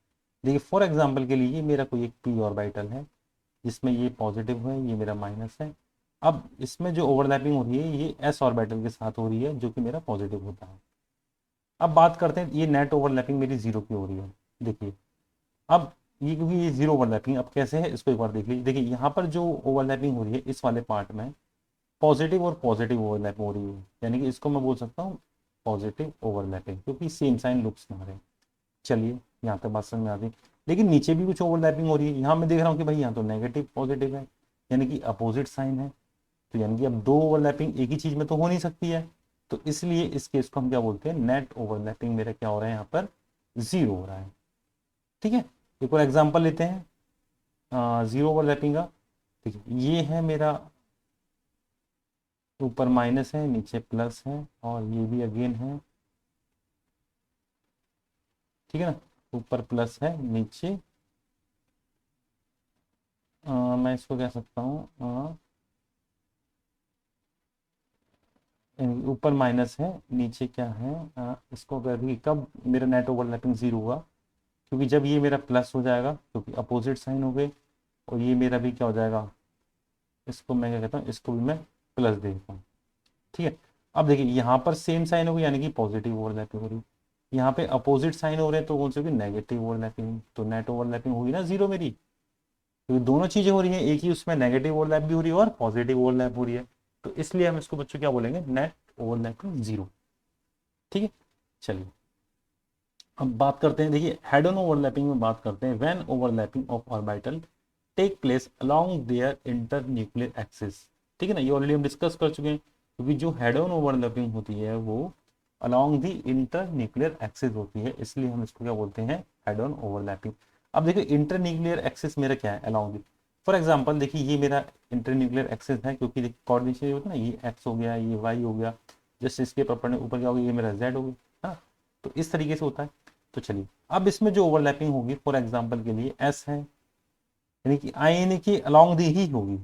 देखिए फॉर एग्जाम्पल के लिए मेरा कोई एक पी ऑर्बिटल है जिसमें ये पॉजिटिव है, ये मेरा माइनस है। अब इसमें जो ओवरलैपिंग हो रही है ये एस ऑर्बिटल के साथ हो रही है जो कि मेरा पॉजिटिव होता है। अब बात करते हैं ये नेट ओवरलैपिंग मेरी जीरो की हो रही है। देखिए अब ये क्योंकि ये जीरो ओवरलैपिंग अब कैसे है इसको एक बार देख लीजिए। देखिए यहाँ पर जो ओवरलैपिंग हो रही है इस वाले पार्ट में पॉजिटिव और पॉजिटिव ओवरलैप हो रही है, यानी कि इसको मैं बोल सकता हूँ पॉजिटिव ओवरलैपिंग, क्योंकि सेम साइन लुक्स में आ रहे हैं। चलिए यहाँ तक बात समझ में आती है। लेकिन नीचे भी कुछ ओवरलैपिंग हो रही है, यहाँ मैं देख रहा हूँ कि भाई यहाँ तो नेगेटिव पॉजिटिव है, यानी कि अपोजिट साइन है, तो यानी कि अब दो ओवरलैपिंग एक ही चीज में तो हो नहीं सकती है। तो इसलिए इस केस को हम क्या बोलते हैं? नेट ओवरलैपिंग मेरा क्या हो रहा है यहाँ पर? जीरो हो रहा है, ठीक है। एक और एग्जांपल लेते हैं जीरो ओवरलैपिंग का। ठीक है, ये है मेरा ऊपर माइनस है नीचे प्लस है, और ये भी अगेन है, ठीक है ना, ऊपर प्लस है नीचे मैं इसको कह सकता हूँ ऊपर माइनस है नीचे क्या है, इसको अगर भी कब मेरा नेट ओवरलैपिंग जीरो होगा? क्योंकि जब ये मेरा प्लस हो जाएगा क्योंकि अपोजिट साइन हो गए, और ये मेरा भी क्या हो जाएगा, इसको मैं क्या कहता हूँ, इसको भी मैं प्लस दे देता हूँ, ठीक है। अब देखिए यहाँ पर सेम साइन होगी यानी कि पॉजिटिव ओवरलैपिंग हो रही है, यहाँ पे अपोजिट साइन हो रहे हैं तो कौन सी होगी? Negative overlapping. तो नेट ओवरलैपिंग होगी ना जीरो मेरी, क्योंकि दोनों चीजें हो रही हैं, एक ही उसमें नेगेटिव ओवरलैप भी हो रही है और पॉजिटिव ओवरलैप हो रही है, तो इसलिए हम इसको बच्चों क्या बोलेंगे? नेट ओवरलैपिंग जीरो, ठीक है। चलिए अब बात करते हैं, देखिए हेड ऑन ओवरलैपिंग में बात करते हैं, when overlapping of orbital take place along their inter nuclear axis. ठीक है ना, ये ऑलरेडी हम डिस्कस कर चुके हैं, क्योंकि जो हेड ऑन ओवरलैपिंग होती है वो along the inter nuclear axis होती है, इसलिए हम इसको क्या बोलते हैं, हेड ऑन ओवरलैपिंग। अब देखिए इंटर न्यूक्लियर एक्सिस मेरा क्या है, अलोंग द, फॉर एग्जाम्पल देखिए ये मेरा इंटर न्यूक्लियर एक्सिस है, क्योंकि कोऑर्डिनेशन होता है ना, ये एक्स हो गया, ये वाई हो गया, जस्ट इसके ऊपर ऊपर क्या होगा, ये मेरा जेड हो गया, हाँ। तो इस तरीके से होता है। तो चलिए अब इसमें जो ओवरलैपिंग होगी, फॉर एग्जाम्पल के लिए एस है, यानी कि आई यानी कि अलोंग दी ही होगी,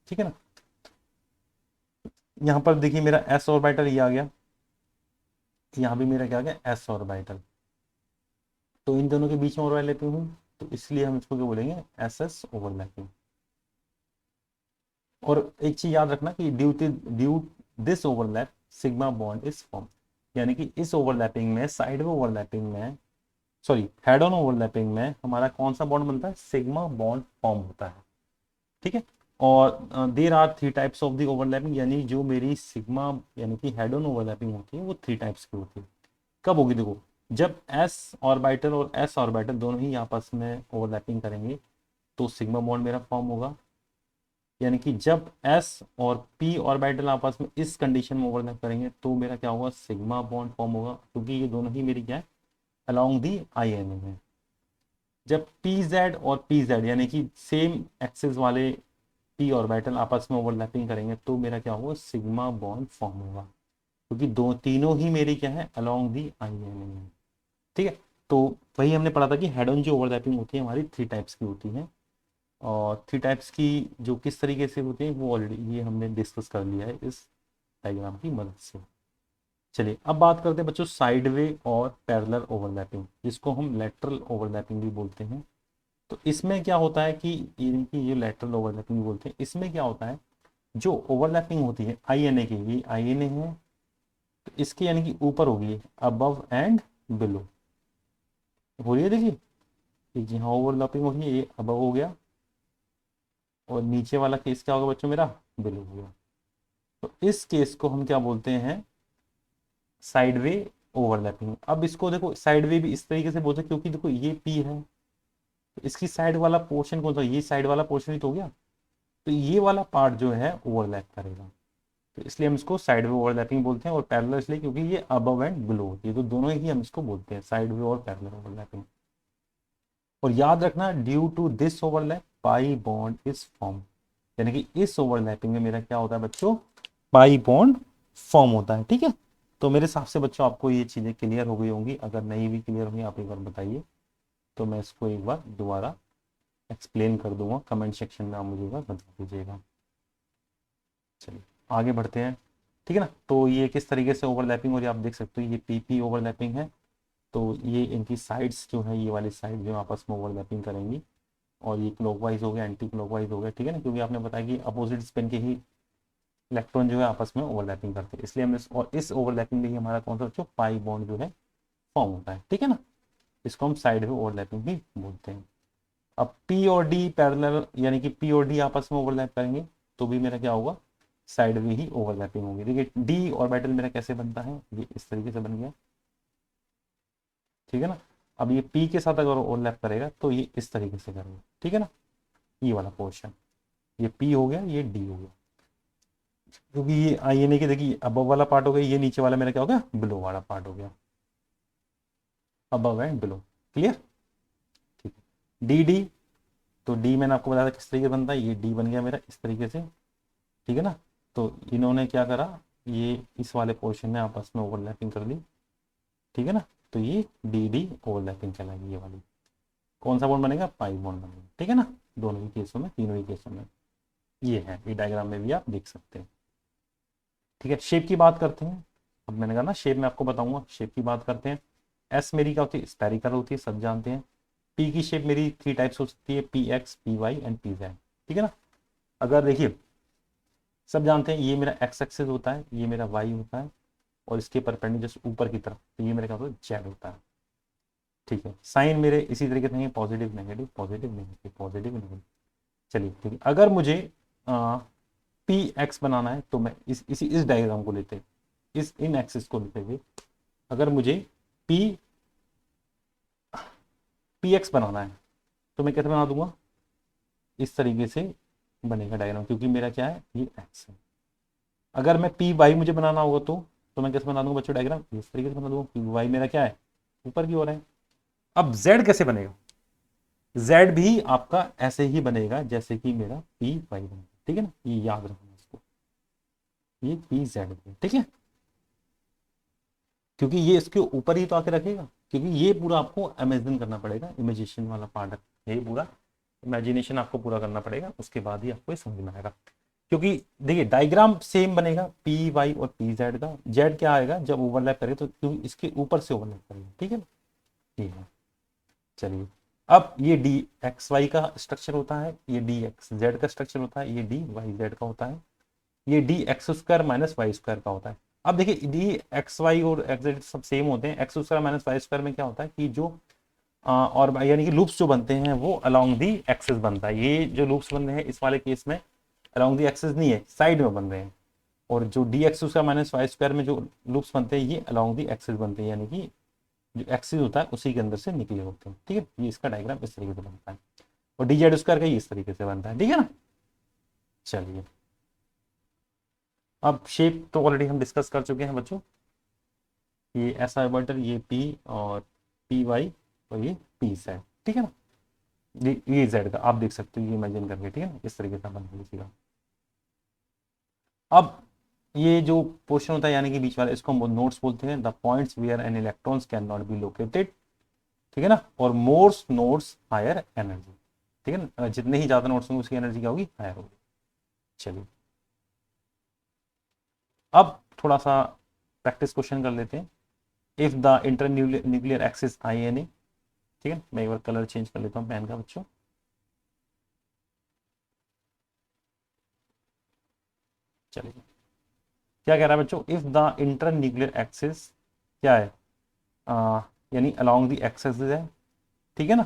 ठीक है ना। यहाँ पर देखिए मेरा एस ऑर्बिटल ये आ गया, यहाँ भी मेरा क्या आ गया, एस ऑर्बिटल, तो इन दोनों के बीच में ओवरलैपिंग हुई, तो इसलिए हम इसको क्या बोलेंगे, एस एस ओवरलैपिंग। और एक चीज याद रखना कि due this overlap sigma bond is form, यानी कि इस ओवरलैपिंग में, साइड ओवरलैपिंग में, सॉरी हेड ऑन ओवरलैपिंग में हमारा कौन सा बॉन्ड बनता है, सिग्मा बॉन्ड फॉर्म होता है, ठीक है। और there are three types of the overlapping, यानी जो मेरी सिग्मा यानी कि हेड ऑन ओवरलैपिंग होती है वो थ्री टाइप्स की होती है। कब होगी, देखो जब एस ऑर्बिटल और एस ऑर्बिटल दोनों ही आपस में ओवरलैपिंग करेंगे तो सिग्मा बॉन्ड मेरा फॉर्म होगा, यानी कि जब एस और पी ऑर्बिटल आपस में इस कंडीशन में ओवरलैप करेंगे तो मेरा क्या होगा, सिग्मा बॉन्ड फॉर्म होगा, क्योंकि ये दोनों ही मेरी क्या है, अलोंग दी आई एन ए में। जब पी जेड और पी जेड यानी कि सेम एक्सिस वाले पी ऑर्बिटल आपस में ओवरलैपिंग करेंगे तो मेरा क्या होगा, सिग्मा बॉन्ड फॉर्म होगा, क्योंकि दो तीनों ही मेरी क्या है, along the I N A, ठीक है। तो वही हमने पढ़ा था कि हेड ऑन जो ओवरलैपिंग होती है हमारी थ्री टाइप्स की होती है, और थ्री टाइप्स की जो किस तरीके से होती है वो ऑलरेडी ये हमने डिस्कस कर लिया है इस डायग्राम की मदद से। चलिए अब बात करते हैं बच्चों साइडवे और पैरेलल ओवरलैपिंग, जिसको हम लेटरल ओवरलैपिंग भी बोलते हैं। तो इसमें क्या होता है कि इनकी ये लेटरल ओवरलैपिंग बोलते हैं, इसमें क्या होता है, जो ओवरलैपिंग होती है आई एन ए की, ये आई एन ए है, तो इसकी यानी कि ऊपर होगी अबव एंड बिलो, हो रही है देखिए, ये जहाँ ओवरलैपिंग हो रही है ये अबव हो गया, और नीचे वाला केस क्या होगा बच्चों, मेरा बिलो हो गया। तो इस केस को हम क्या बोलते हैं, साइडवे ओवरलैपिंग। अब इसको देखो साइडवे भी इस तरीके से बोलते हैं, क्योंकि देखो ये पी है, तो इसकी साइड वाला पोर्शन कौन सा, ये साइड वाला पोर्शन ही तो हो गया, तो ये वाला पार्ट जो है ओवरलैप करेगा, तो इसलिए हम इसको साइडवे ओवरलैपिंग बोलते हैं। और पैरेलल इसलिए क्योंकि ये अबव एंड बिलो होती है, तो दोनों ही हम इसको बोलते हैं साइडवे और पैरेलल ओवरलैपिंग। और याद रखना, due to this overlap pi bond is form, यानी कि इस ओवरलैपिंग में मेरा क्या होता है बच्चों, पाई बॉन्ड फॉर्म होता है, ठीक है। तो मेरे हिसाब से बच्चों आपको ये चीजें क्लियर हो गई होंगी, अगर नहीं भी क्लियर होंगी आप एक बार बताइए, तो मैं इसको एक बार दोबारा एक्सप्लेन कर दूंगा, कमेंट सेक्शन में आप मुझे एक बार बता दीजिएगा। चलिए आगे बढ़ते हैं, ठीक है ना। तो ये किस तरीके से ओवरलैपिंग हो रही है आप देख सकते हो, ये पीपी ओवरलैपिंग है, तो ये इनकी साइड्स जो है, ये वाली साइड जो आपस में ओवरलैपिंग करेंगी, और ये क्लॉकवाइज हो गया, एंटी क्लॉकवाइज हो गया, ठीक है ना, क्योंकि आपने बताया कि अपोजिट स्पिन के ही इलेक्ट्रॉन जो है आपस में ओवरलैपिंग करते हैं, इसलिए हम इस ओवरलैपिंग में ही हमारा कौन सा बच्चों, पाई बॉन्ड जो है फॉर्म होता है, ठीक है ना। इसको हम साइड में ओवरलैपिंग भी बोलते हैं। अब पी और डी पैरेलल, यानी कि पी और डी आपस में ओवरलैप करेंगे तो भी मेरा क्या होगा, साइड में ही ओवरलैपिंग होगी। देखिए डी ऑर्बिटल मेरा कैसे बनता है, ये इस तरीके से बन गया, ठीक है ना। अब ये पी के साथ अगर ओवरलैप करेगा तो ये इस तरीके से करेगा, ठीक है ना, ये वाला पोर्शन, ये पी हो गया, ये डी हो गया, क्योंकि ये आई एन ए के देखिए अबव वाला पार्ट हो गया, ये नीचे वाला मेरा क्या हो गया, बिलो वाला पार्ट हो गया, अबव एंड बिलो, क्लियर, ठीक है। डी डी, तो डी मैंने आपको बताया था किस तरीके बनता है, ये डी बन गया मेरा इस तरीके से, ठीक है ना। तो इन्होंने क्या करा, ये इस वाले पोर्शन में आपस में ओवरलैपिंग कर दी, ठीक है ना, तो ये डी डी ओवरलैपिंग चलाएगी, ये वाली कौन सा बॉन्ड बनेगा, पाई बॉन्ड बनेगा, ठीक है ना, दोनों ही केसों में, तीनों ही केसों में ये है, ये डायग्राम में भी आप देख सकते हैं, ठीक है। शेप की बात करते हैं, अब मैंने कहा ना शेप में आपको बताऊंगा, शेप की बात करते हैं। एस मेरी क्या होती है, स्पेरिकल होती है, सब जानते हैं। पी की शेप मेरी थ्री टाइप्स हो सकती है, p x, p y and p z, ठीक है ना। अगर देखिए सब जानते हैं, ये मेरा एक्स एक्सिस होता है, ये मेरा वाई होता है, और इसके परपेंडिकुलर जस्ट ऊपर की तरफ, तो ये मेरा क्या होता है, जेड होता है, ठीक है। साइन मेरे इसी तरीके से हैं, positive negative, positive negative, positive negative. चलिए ठीक है, अगर मुझे पी एक्स बनाना है तो मैं इस डायग्राम को लेते, इस इन एक्सिस को लेते हुए, अगर मुझे पी पी एक्स बनाना है तो मैं कैसे बना दूंगा, इस तरीके से बनेगा डायग्राम, क्योंकि मेरा क्या है, ये एक्स है। अगर मैं पी वाई मुझे बनाना होगा तो मैं कैसे बना दूंगा बच्चों डायग्राम, इस तरीके से बना दूंगा, पी वाई मेरा क्या है, ऊपर की ओर है। अब जेड कैसे बनेगा, जेड भी आपका ऐसे ही बनेगा जैसे कि मेरा पी वाई बनेगा, ठीक है ना, ये याद रखना इसको, ये पी जेड, ठीक है, क्योंकि ये इसके ऊपर ही तो आके रखेगा, क्योंकि ये पूरा आपको इमेजिन करना पड़ेगा, इमेजिनेशन वाला पार्ट है ये पूरा, इमेजिनेशन आपको पूरा करना पड़ेगा, उसके बाद ही आपको ये समझ में आएगा। क्योंकि देखिए डायग्राम सेम बनेगा पी वाई और पी जेड का, जेड क्या आएगा जब ओवरलैप करेगा तो क्योंकि इसके ऊपर से ओवरलैप करेगा, ठीक है ना, ठीक है। चलिए, अब ये डी एक्स वाई का स्ट्रक्चर होता है, ये डी एक्स जेड का स्ट्रक्चर होता है, ये डी वाई जेड का होता है, ये d x square minus y square का होता है। अब देखिए डी एक्स वाई और एक्स जेड सब सेम होते हैं, x square minus y square में क्या होता है कि जो और यानी कि लूप्स जो बनते हैं वो अलोंग दी एक्सिस बनता है, ये जो लूप्स बन रहे हैं इस वाले केस में अलोंग दी एक्सिस नहीं है, साइड में बन रहे हैं, और जो d x square minus y square में जो लूप्स बनते हैं ये अलोंग दी एक्सिस बनते हैं, यानी कि जो एक्सिस होता है उसी के अंदर से निकले होते हैं, ठीक है, ये इसका डायग्राम इस तरीके से बनता है, और डी जेड स्क्वायर का ये इस तरीके से बनता है, ठीक है ना। चलिए, अब शेप तो ऑलरेडी हम डिस्कस कर चुके हैं बच्चों, ये एस ऑर्बिटल, ये पी और पी वाई और ये पी जेड, ठीक है ना, ये जेड का आप देख सकते हो, ये इमेजिन करके, ठीक है ना, इस तरीके से बन लीजिएगा। अब ये जो पोर्शन होता है यानी कि बीच वाला, इसको हम नोट्स बोलते हैं, the points where an electrons can not be located, ठीक है ना, और मोर्स नोट्स हायर एनर्जी, ठीक है ना, जितने ही ज्यादा नोट्स होंगे उसकी एनर्जी क्या होगी, हायर होगी। चलिए, अब थोड़ा सा प्रैक्टिस क्वेश्चन कर लेते हैं। If the inter nuclear axis I N A, ठीक है, मैं एक बार कलर चेंज कर लेता हूँ पेन का बच्चों। चलिए, क्या कह रहा है बच्चों, if the inter nuclear axis क्या है, यानी अलोंग द एक्सिस है, ठीक है ना,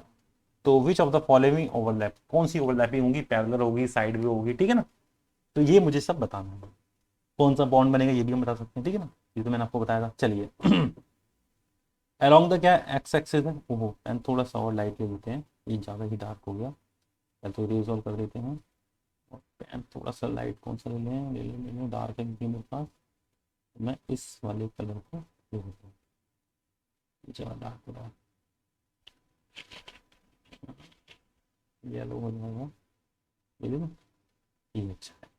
तो which of the following overlap, कौन सी ओवरलैपिंग होगी, पैरेलल होगी, साइड भी होगी, ठीक है ना, तो ये मुझे सब बताना है, कौन सा बॉन्ड बनेगा ये भी हम बता सकते हैं, ठीक है ना, ये तो मैंने आपको बताया था। चलिए, अलोंग द क्या एक्स एक्सिस है, ओहो पेन थोड़ा सा और लाइट ले लेते हैं, ये ज़्यादा ही डार्क हो गया, या तो रिजॉल्व कर देते हैं, और पेन थोड़ा सा लाइट कौन सा ले लें, ले लें डार्क है क्योंकि मेरे पास, मैं इस वाले कलर को ले लेता हूँ, ज़्यादा डार्क हो रहा है, येलो हो जाएगा, ये देखो, ये अच्छा है।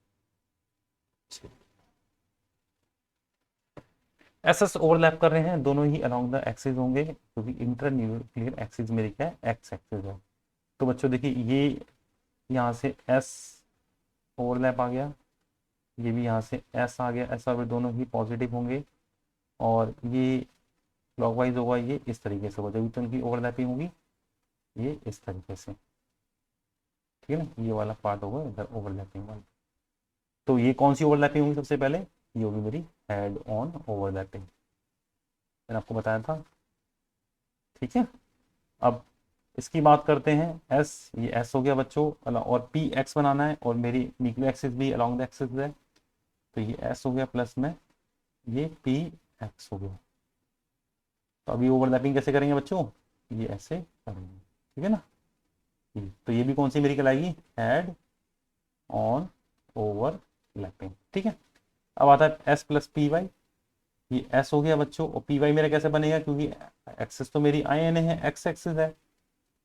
एसएस ओवरलैप कर रहे हैं, दोनों ही अलोंग द एक्सिस होंगे, क्योंकि इंटर न्यूक्लियर एक्सिस मेरी क्या है, एक्स एक्सिस है। तो बच्चों देखिए, ये यहाँ से एस ओवरलैप आ गया, ये भी यहाँ से एस आ गया, एस और दोनों ही पॉजिटिव होंगे, और ये क्लॉकवाइज होगा, ये इस तरीके से होगा, जब तो इनकी ओवरलैपिंग होगी ये इस तरीके से, ठीक है ना, ये वाला पार्ट होगा इधर ओवरलैपिंग वाला। तो ये कौन सी ओवरलैपिंग होगी सबसे पहले, ये होगी मेरी हेड ऑन ओवरलैपिंग, मैंने आपको बताया था, ठीक है। अब इसकी बात करते हैं, एस, ये एस हो गया बच्चों, और पी एक्स बनाना है, और मेरी न्यूक्लियर एक्सिस भी अलोंग द एक्सिस है, तो ये एस हो गया प्लस में ये पी एक्स हो गया। तो अभी ओवरलैपिंग कैसे करेंगे बच्चों, ये ऐसे करेंगे, ठीक है ना, तो ये भी कौन सी मेरी कहलाएगी, हेड ऑन ओवरलैपिंग, ठीक है। अब आता है एस प्लस पी वाई, ये एस हो गया बच्चों, और पी वाई मेरा कैसे बनेगा, क्योंकि एक्सिस तो मेरी आई एन है, एक्स एक्सिस है,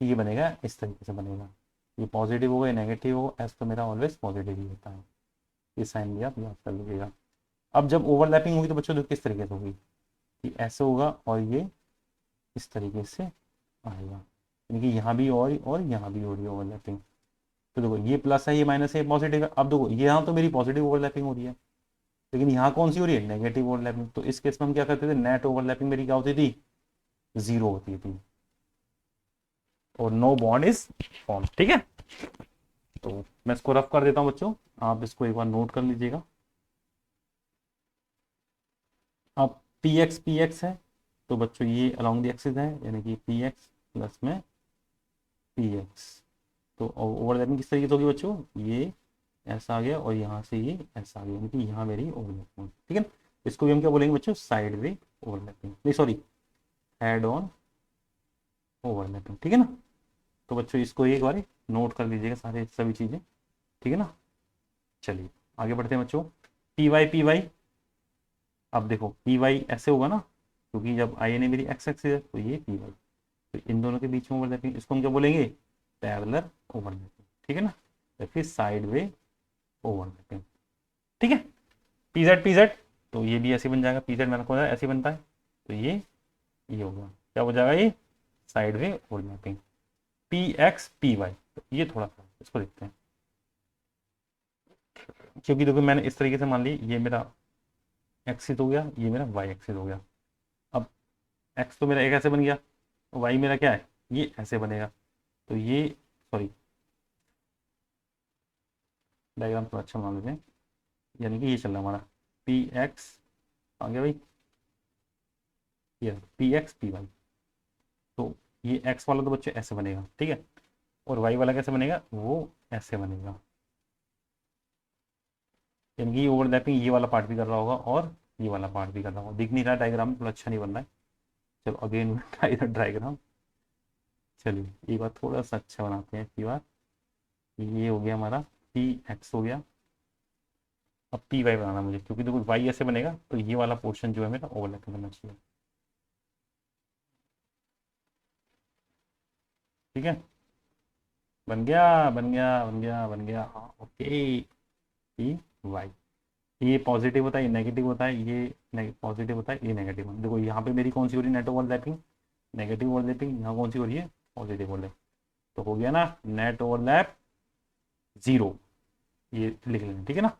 ये बनेगा इस तरीके से बनेगा, ये पॉजिटिव होगा, ये नेगेटिव होगा, एस तो मेरा ऑलवेज पॉजिटिव ही होता है, ये साइन भी आप याद कर लीजिएगा। अब जब ओवरलैपिंग होगी तो बच्चों देखो किस तरीके से होगी, कि ऐसे होगा और ये इस तरीके से आएगा, यानी कि यहाँ भी और यहाँ भी हो रही है ओवरलैपिंग। तो देखो ये प्लस है, ये माइनस है, पॉजिटिव है, अब देखो यहाँ तो मेरी पॉजिटिव ओवरलैपिंग हो रही है, लेकिन यहाँ कौन सी हो रही है, नेगेटिव ओवरलैपिंग। तो इस केस में हम क्या करते थे, नेट ओवरलैपिंग मेरी क्या होती थी, जीरो होती थी, और नो बॉन्ड इज फॉर्म, ठीक है। तो मैं इसको रफ कर देता हूँ बच्चों, आप इसको एक बार नोट कर लीजिएगा। अब पी एक्स है, तो बच्चों ये अलोंग द एक्सिस है, यानी कि पी एक्स प्लस में पी एक्स, तो ओवरलैपिंग किस तरीके से होगी बच्चों, ये ऐसा आ गया और यहाँ से ये ऐसा आ गया, यानी कि यहाँ मेरी ओवरलैपिंग, ठीक है ना। इसको भी हम क्या बोलेंगे बच्चों, साइड वे ओवरलैपिंग, नहीं सॉरी, हेड ऑन ओवरलैपिंग, ठीक है ना। तो बच्चों इसको एक बार नोट कर लीजिएगा सारे सभी चीज़ें, ठीक है ना। चलिए आगे बढ़ते हैं बच्चों। पी वाई, अब देखो पी वाई ऐसे होगा ना, क्योंकि जब आई एन ए मेरी एक्स एक्सिस है तो ये पी वाई, तो इन दोनों के बीच में ओवरलैपिंग, इसको हम क्या बोलेंगे, पैरेलल ओवरलैपिंग, ठीक है ना, या फिर साइड वे ओवरलैपिंग, ठीक है। पी जेड, तो ये भी ऐसे बन जाएगा, पी जेड मैंने कहा ऐसे बनता है, तो ये हो गया, क्या हो जाएगा ये, side way overlapping. P x p y, तो ये थोड़ा सा इसको देखते हैं, क्योंकि देखो मैंने इस तरीके से मान ली ये मेरा एक्सिस हो गया, ये मेरा वाई एक्सिस हो गया। अब एक्स तो मेरा एक ऐसे बन गया, वाई मेरा क्या है, ये ऐसे बनेगा, तो ये, सॉरी डायग्राम तो अच्छा बना लेते हैं, यानी कि ये चल रहा है हमारा पी एक्स, आ गया भाई, ये पी एक्स पी वाई, तो ये एक्स वाला तो बच्चे ऐसे बनेगा, ठीक है, और वाई वाला कैसे बनेगा, वो ऐसे बनेगा, यानी कि ओवरलैपिंग ये वाला पार्ट भी कर रहा होगा और ये वाला पार्ट भी कर रहा होगा, दिख नहीं रहा डायग्राम, थोड़ा अच्छा नहीं बन रहा है। चलो अगेन डायग्राम, चलिए एक बार थोड़ा सा अच्छा बनाते हैं पी बार, ये हो गया हमारा पी एक्स हो गया। अब पी वाई बनाना मुझे, क्योंकि देखो वाई ऐसे बनेगा तो ये वाला पोर्शन जो है मेरा ओवरलैपिंग करना चाहिए, ठीक है, बन गया बन गया बन गया बन गया, हाँ ओके। पी वाई, ये पॉजिटिव होता है, ये नेगेटिव होता है, ये पॉजिटिव होता है, ये नेगेटिव, देखो यहाँ पे मेरी कौन सी हो रही है, नेट ओवरलैपिंग, नेगेटिव ओवरलैपिंग, यहाँ कौन सी हो रही है, पॉजिटिव ओवरलैप, तो हो गया ना नेट ओवरलैप जीरो, ये लिख लेना, ठीक है ना,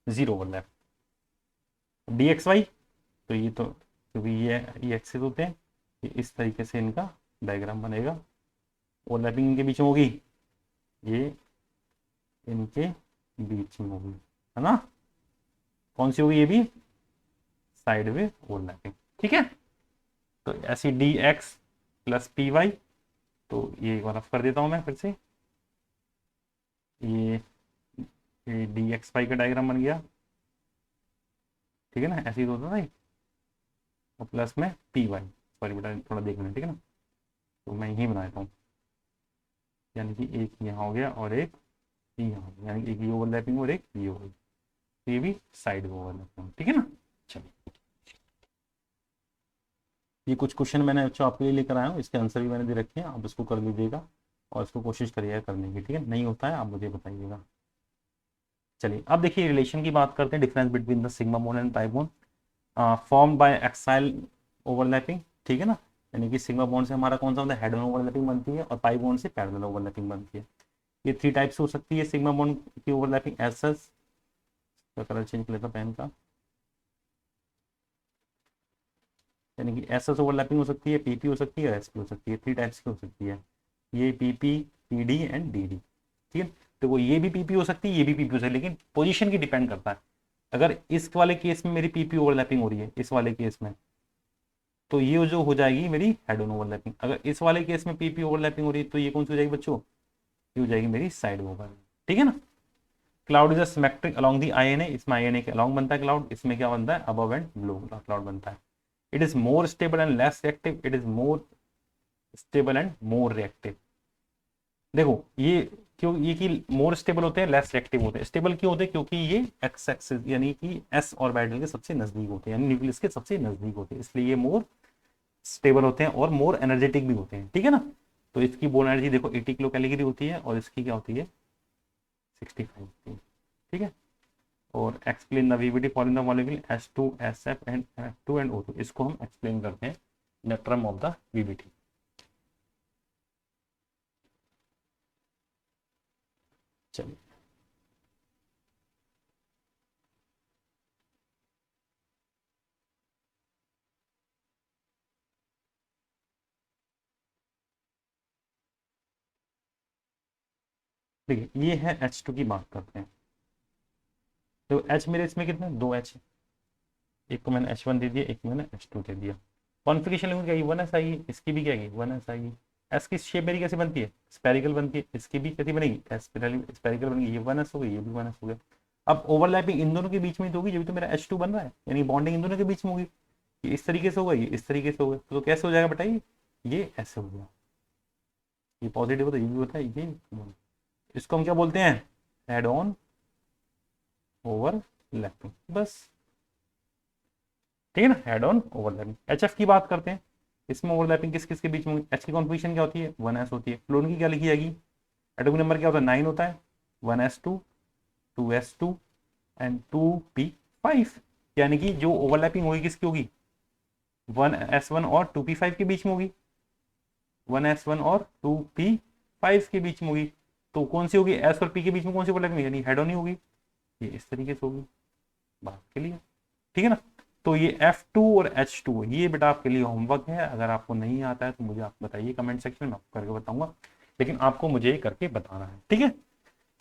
zero overlap. D x y, तो ये तो क्योंकि ये एक्सेस होते हैं, ये इस तरीके से इनका डायग्राम बनेगा, ओवरलैपिंग इनके बीच में होगी, ये इनके बीच में होगी, है ना, कौन सी होगी, ये भी साइड वे ओवरलैपिंग, ठीक है। तो ऐसी d x plus p y, तो ये एक बार रफ कर देता हूं मैं फिर से, ये डी एक्स वाई का डायग्राम बन गया, ठीक है ना, ऐसे ही तो होता था ये, और प्लस में पी वाई, सॉरी बेटा थोड़ा देख लें, ठीक है ना, तो मैं यही बना देता हूँ, यानी कि एक यहाँ हो गया और एक यहाँ हो गया, यानी कि एक ये ओवरलैपिंग और एक ये हो गई, तो ये भी साइड में ओवरलैपिंग, ठीक है ना। चलिए ये कुछ क्वेश्चन मैंने बच्चों आपके लिए लेकर आया हूँ, इसके आंसर भी मैंने दे रखे हैं, आप इसको कर लीजिएगा और इसको कोशिश करिएगा करने की, ठीक है, नहीं होता है आप मुझे बताइएगा। चलिए अब देखिए रिलेशन की बात करते हैं, difference between the sigma bond and pi bond form by axial overlapping, ठीक है ना, यानी कि सिग्मा बॉन्ड से हमारा कौन सा होता है, हेड ऑन ओवरलैपिंग बनती है, और पाई बॉन्ड से पैरेलल ओवरलैपिंग बनती है। ये थ्री टाइप्स हो सकती है सिग्मा बॉन्ड की ओवरलैपिंग, एसएस का कलर चेंज कर लेता पेन का, यानी कि एसएस ओवरलैपिंग हो सकती है, पीपी हो सकती है, एसपी हो सकती है, थ्री टाइप्स की हो सकती है, ये पीपी, पीडी एंड डीडी, ठीक है। तो वो ये भी पीपी हो सकती है, ये भी पीपी हो सकती है, लेकिन पोजीशन की डिपेंड करता है। अगर इस वाले केस में मेरी पीपी ओवरलैपिंग हो रही है, इस वाले केस में, तो ये जो हो जाएगी मेरी हेड ऑन ओवरलैपिंग। अगर इस वाले केस में पीपी ओवरलैपिंग हो रही है तो ये कौन सी हो जाएगी बच्चों, ये हो जाएगी मेरी साइड ओवर, ठीक है ना। Cloud is a symmetric along the INA, इसमें आईएनए के अलोंग बनता है क्लाउड, इसमें क्या बनता है, अबव एंड बिलो क्लाउड बनता है। It is more stable and less reactive, it is more stable and more reactive. देखो ये क्यों, ये कि मोर स्टेबल होते हैं, लेस रिएक्टिव होते हैं, स्टेबल क्यों होते हैं, क्योंकि ये एक्स एक्सिस यानी कि एस ऑर्बिटल के सबसे नजदीक होते हैं, यानी न्यूक्लियस के सबसे नजदीक होते हैं, इसलिए ये मोर स्टेबल होते हैं और मोर एनर्जेटिक भी होते हैं, ठीक है ना। तो इसकी बोन एनर्जी देखो 80 किलो कैलोरी होती है और इसकी क्या होती है 65 होती है, ठीक है। और explain the VVT following the molecule S2 SF and F2 and O2, इसको हम एक्सप्लेन करते हैं in the term of the VVT. चलिए देखिए ये है H2 की बात करते हैं, तो H मेरे इसमें कितने, दो H, एक को मैंने H1 दे दिया, एक को मैंने H2 दे दिया। कॉन्फ़िगरेशन लिखूंगा क्या, वन एस आएगी, इसकी भी क्या आएगी वन एस आएगी। एस की शेप मेरी कैसे बनती है, स्पेरिकल बनती है, इसकी भी कैसी बनेगी स्पेरिकल बनेगी, ये वन एस हो गई, ये भी वन एस हो गया। अब ओवरलैपिंग इन दोनों के बीच में तो होगी, जब तो मेरा H2 बन रहा है, यानी बॉन्डिंग इन दोनों के बीच में होगी, ये इस तरीके से होगा, ये इस तरीके से होगा, तो कैसे हो जाएगा बताइए, ये ऐसे हो गया, ये पॉजिटिव होता है, ये भी होता है, ये इसको हम क्या बोलते हैं, हेड ऑन ओवरलैपिंग, बस। ठीक है ना, head on overlapping. H F की बात करते हैं, इसमें ओवरलैपिंग किस किस के बीच में होगी, एच की कॉन्फिगरेशन क्या होती है, 1s होती है। फ्लोरीन की क्या लिखी जाएगी, एटॉमिक नंबर क्या होता है, 9 होता है, 1s2 2s2 एंड 2p5। यानी कि जो ओवरलैपिंग होगी किसकी होगी, 1s1 और 2p5 के बीच में होगी, 1s1 और 2p5 के बीच में होगी। तो कौन सी होगी, एस और पी के बीच में कौन सी ओवरलैपिंग, यानी हेड ऑन ही होगी, ये इस तरीके से होगी, बात के लिए। ठीक है ना। तो ये F2 और H2 ये बेटा आपके लिए होमवर्क है, अगर आपको नहीं आता है तो मुझे आप बताइए कमेंट सेक्शन में, आपको करके बताऊंगा, लेकिन आपको मुझे ये करके बताना है। ठीक है,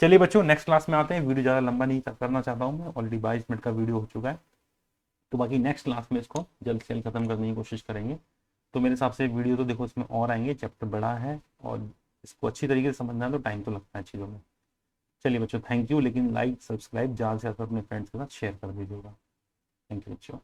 चलिए बच्चों नेक्स्ट क्लास में आते हैं। वीडियो ज़्यादा लंबा नहीं करना चाहता हूँ मैं, ऑलरेडी 22 मिनट का वीडियो हो चुका है, तो बाकी नेक्स्ट क्लास में इसको जल्द से जल्द खत्म करने की कोशिश करेंगे। तो मेरे हिसाब से वीडियो तो देखो इसमें और आएंगे, चैप्टर बड़ा है और इसको अच्छी तरीके से समझना है तो टाइम तो लगता है चीज़ों में। चलिए बच्चों थैंक यू, लेकिन लाइक सब्सक्राइब ज़्यादा से ज़्यादा अपने फ्रेंड्स के साथ शेयर कर दीजिएगा। थैंक यू बच्चों।